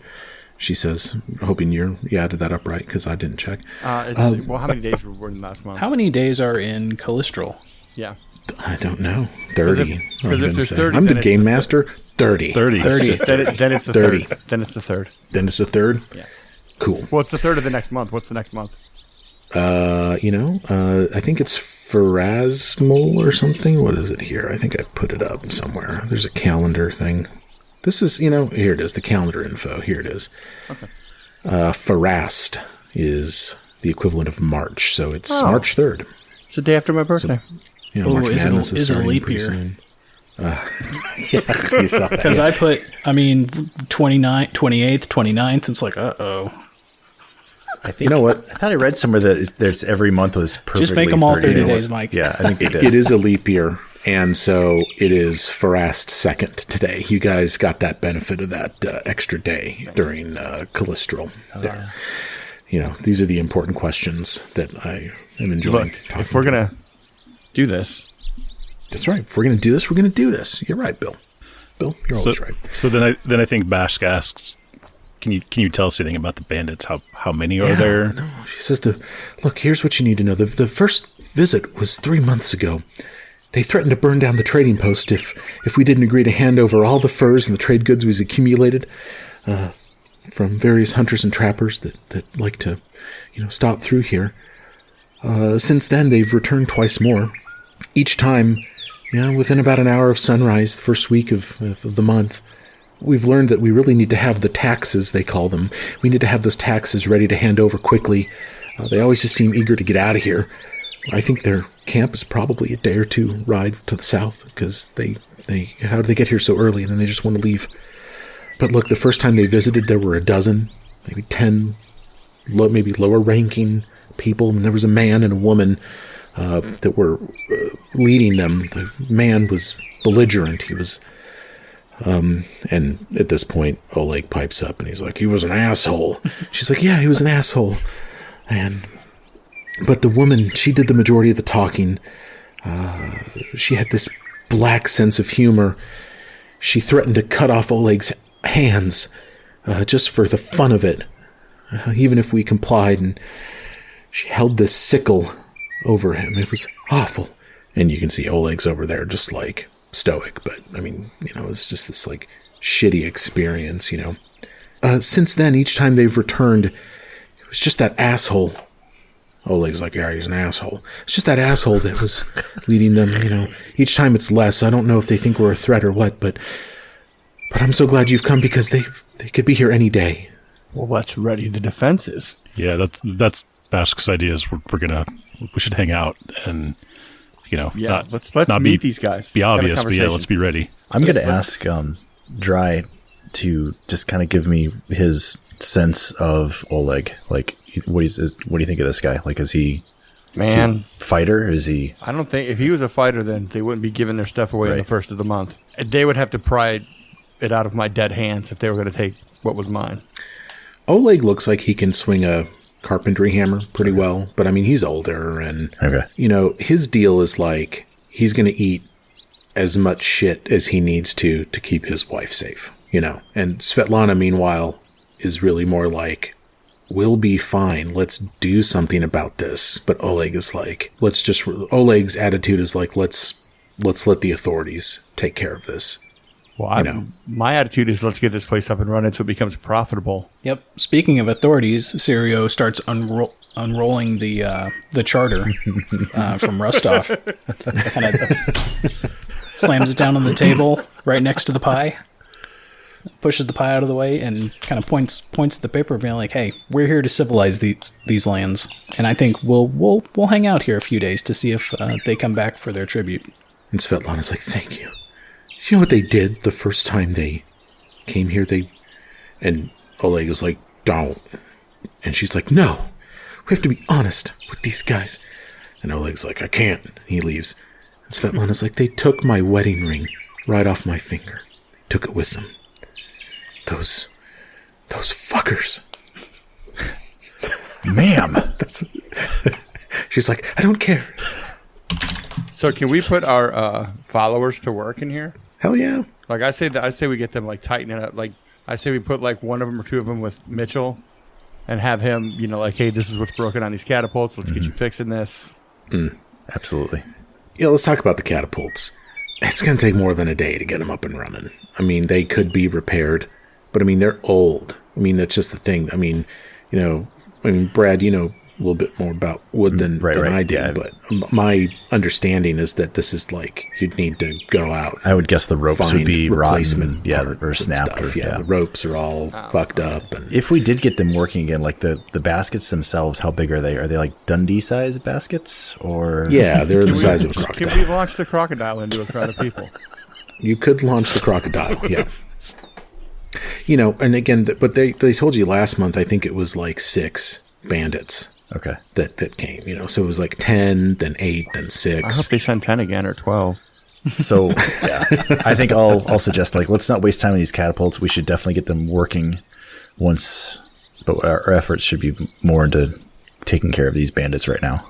She says, hoping you added that up right, because I didn't check. How many days were in last month? How many days are in Calistral? Yeah. I don't know. 30. Because if there's 30, I'm the game master. 30. 30. Then it's the 30. third. Then it's the third. Then it's the third? Yeah. Cool. Well, it's the third of the next month. What's the next month? I think it's Pharasmal or something. What is it here? I think I put it up somewhere. There's a calendar thing. This is, here it is, the calendar info. Here it is. Okay. Pharast is the equivalent of March, so it's March 3rd. It's the day after my birthday. So, March Madness is a leap pretty year? Soon. Yes, you saw that. Because I put, 29th, 28th, 29th. It's like, uh-oh. I think, I thought I read somewhere that there's every month was perfectly just make them all 30 days, Mike. Yeah, I think they did. It is a leap year, and so it is Pharast 2nd today. You guys got that benefit of that extra day during Calistral. There, these are the important questions that I am enjoying. Look, if we're gonna do this, that's right. If we're gonna do this, we're gonna do this. You're right, Bill. Bill, you're always right. So then I think Bashk asks, Can you tell us anything about the bandits? How many are there? No, she says, look, here's what you need to know. The first visit was 3 months ago. They threatened to burn down the trading post if we didn't agree to hand over all the furs and the trade goods we've accumulated from various hunters and trappers that like to, stop through here. Since then, they've returned twice more. Each time, within about an hour of sunrise, the first week of the month, we've learned that we really need to have the taxes, they call them. We need to have those taxes ready to hand over quickly. They always just seem eager to get out of here. I think their camp is probably a day or two ride to the south because how did they get here so early and then they just want to leave? But look, the first time they visited, there were a dozen, maybe 10, maybe lower ranking people, and there was a man and a woman that were leading them. The man was belligerent. He was, and at this point, Oleg pipes up and he's like, he was an asshole. She's like, yeah, he was an asshole. But the woman, she did the majority of the talking. She had this black sense of humor. She threatened to cut off Oleg's hands just for the fun of it, even if we complied. And she held this sickle over him. It was awful. And you can see Oleg's over there just like stoic. But, I mean, it's just this like shitty experience, Since then, each time they've returned, it was just that asshole. Oleg's like, yeah, he's an asshole. It's just that asshole that was leading them, Each time it's less. I don't know if they think we're a threat or what, but I'm so glad you've come because they could be here any day. Well, let's ready the defenses. Yeah, that's Bashk's idea is we should hang out and, let's meet these guys. Be obvious, but yeah, let's be ready. I'm going to ask Dry to just kind of give me his sense of Oleg. Like, what do you think of this guy? Like, is he a fighter? Is he? I don't think if he was a fighter, then they wouldn't be giving their stuff away on the first of the month. They would have to pry it out of my dead hands if they were going to take what was mine. Oleg looks like he can swing a carpentry hammer pretty well, but I mean, he's older and, his deal is like he's going to eat as much shit as he needs to keep his wife safe, And Svetlana, meanwhile, is really more like, we'll be fine. Let's do something about this. But Oleg is like, Oleg's attitude is like, let's let the authorities take care of this. Well, my attitude is let's get this place up and running so it becomes profitable. Yep. Speaking of authorities, Sirio starts unrolling the charter from Rostov. Kind of slams it down on the table right next to the pie, pushes the pie out of the way, and kind of points at the paper, being like, "Hey, we're here to civilize these lands, and I think we'll hang out here a few days to see if they come back for their tribute." And Svetlana's like, "Thank you. You know what they did the first time they came here? And Oleg is like, don't. And she's like, no, we have to be honest with these guys. And Oleg's like, I can't. And he leaves. And Svetlana's like, they took my wedding ring right off my finger. Took it with them. Those fuckers. Ma'am. She's like, I don't care. So can we put our followers to work in here? Hell yeah! Like I say we get them like tighten it up. Like I say we put like one of them or two of them with Mitchell, and have him, like, hey, this is what's broken on these catapults. Let's get you fixing this. Absolutely. Yeah, let's talk about the catapults. It's going to take more than a day to get them up and running. I mean, they could be repaired, but I mean, they're old. I mean, that's just the thing. I mean, Brad, a little bit more about wood than I do, yeah. But my understanding is that this is like you'd need to go out. I would guess the ropes would be replacement, or snapped. The ropes are all fucked up. And if we did get them working again, like the baskets themselves, how big are they? Are they like Dundee size baskets, or yeah, they're the size of a crocodile. Can we launch the crocodile into a crowd of people? You could launch the crocodile, yeah. And again, but they told you last month. I think it was like 6 bandits. Okay. That came, so it was like 10, then 8, then 6. I hope they send 10 again or 12. So, yeah, I think I'll suggest, like, let's not waste time on these catapults. We should definitely get them working once, but our efforts should be more into taking care of these bandits right now.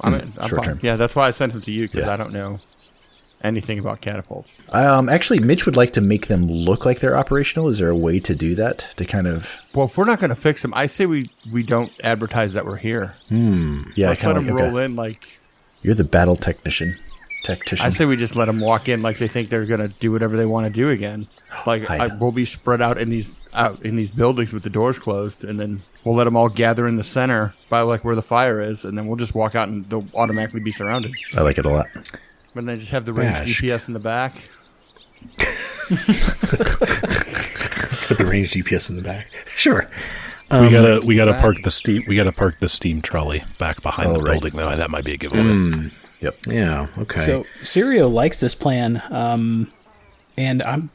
I'm short term. Yeah, that's why I sent them to you, because I don't know anything about catapults. Actually, Mitch would like to make them look like they're operational. Is there a way to do that? To kind of... Well, if we're not going to fix them, I say we don't advertise that we're here. Yeah, let's let them roll in like... You're the battle tactician. I say we just let them walk in like they think they're going to do whatever they want to do again. Like, we'll be spread out in these buildings with the doors closed, and then we'll let them all gather in the center by like where the fire is, and then we'll just walk out and they'll automatically be surrounded. I like it a lot. But then just have the range GPS in the back. Put the range GPS in the back. Sure. We gotta park the steam trolley back behind the building though. That might be a giveaway. Yep. Yeah. Okay. So Sirio likes this plan, and I'm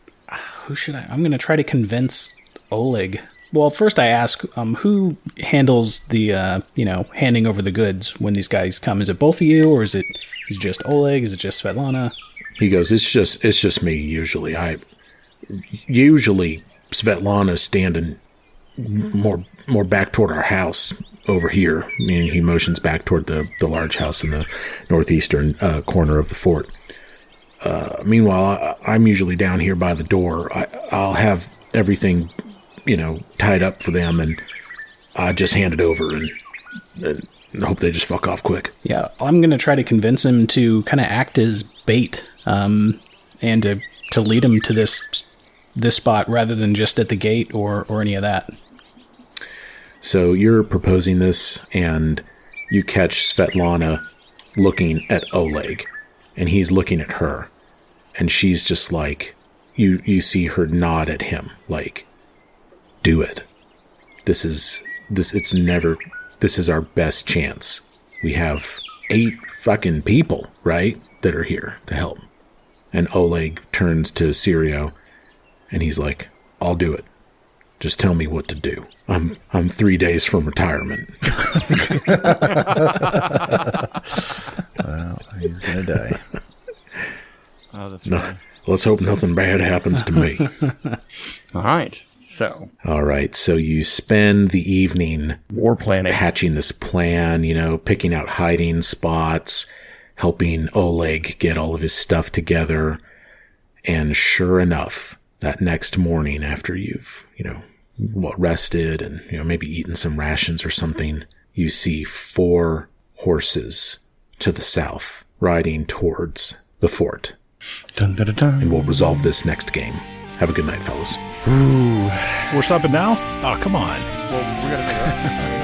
going to try to convince Oleg. Well, first I ask who handles the handing over the goods when these guys come. Is it both of you, or is it just Oleg? Is it just Svetlana? He goes, it's just me usually. Usually Svetlana's standing more back toward our house over here. I mean, he motions back toward the large house in the northeastern corner of the fort. Meanwhile, I'm usually down here by the door. I'll have everything, tied up for them, and I just hand it over and hope they just fuck off quick. Yeah, I'm going to try to convince him to kind of act as bait, and to lead him to this spot rather than just at the gate or any of that. So you're proposing this, and you catch Svetlana looking at Oleg, and he's looking at her, and she's just like, you see her nod at him, like, do it. This is our best chance. We have 8 fucking people, right, that are here to help. And Oleg turns to Sirio, and he's like, I'll do it. Just tell me what to do. I'm 3 days from retirement. Well, he's gonna die. Oh, that's right. Let's hope nothing bad happens to me. All right. So you spend the evening war planning, hatching this plan, picking out hiding spots, helping Oleg get all of his stuff together. And sure enough, that next morning after you've, rested and, maybe eaten some rations or something, you see 4 horses to the south riding towards the fort. Dun, dun, dun, dun. And we'll resolve this next game. Have a good night, fellas. Ooh. We're stopping now? Oh, come on. Well, we're going to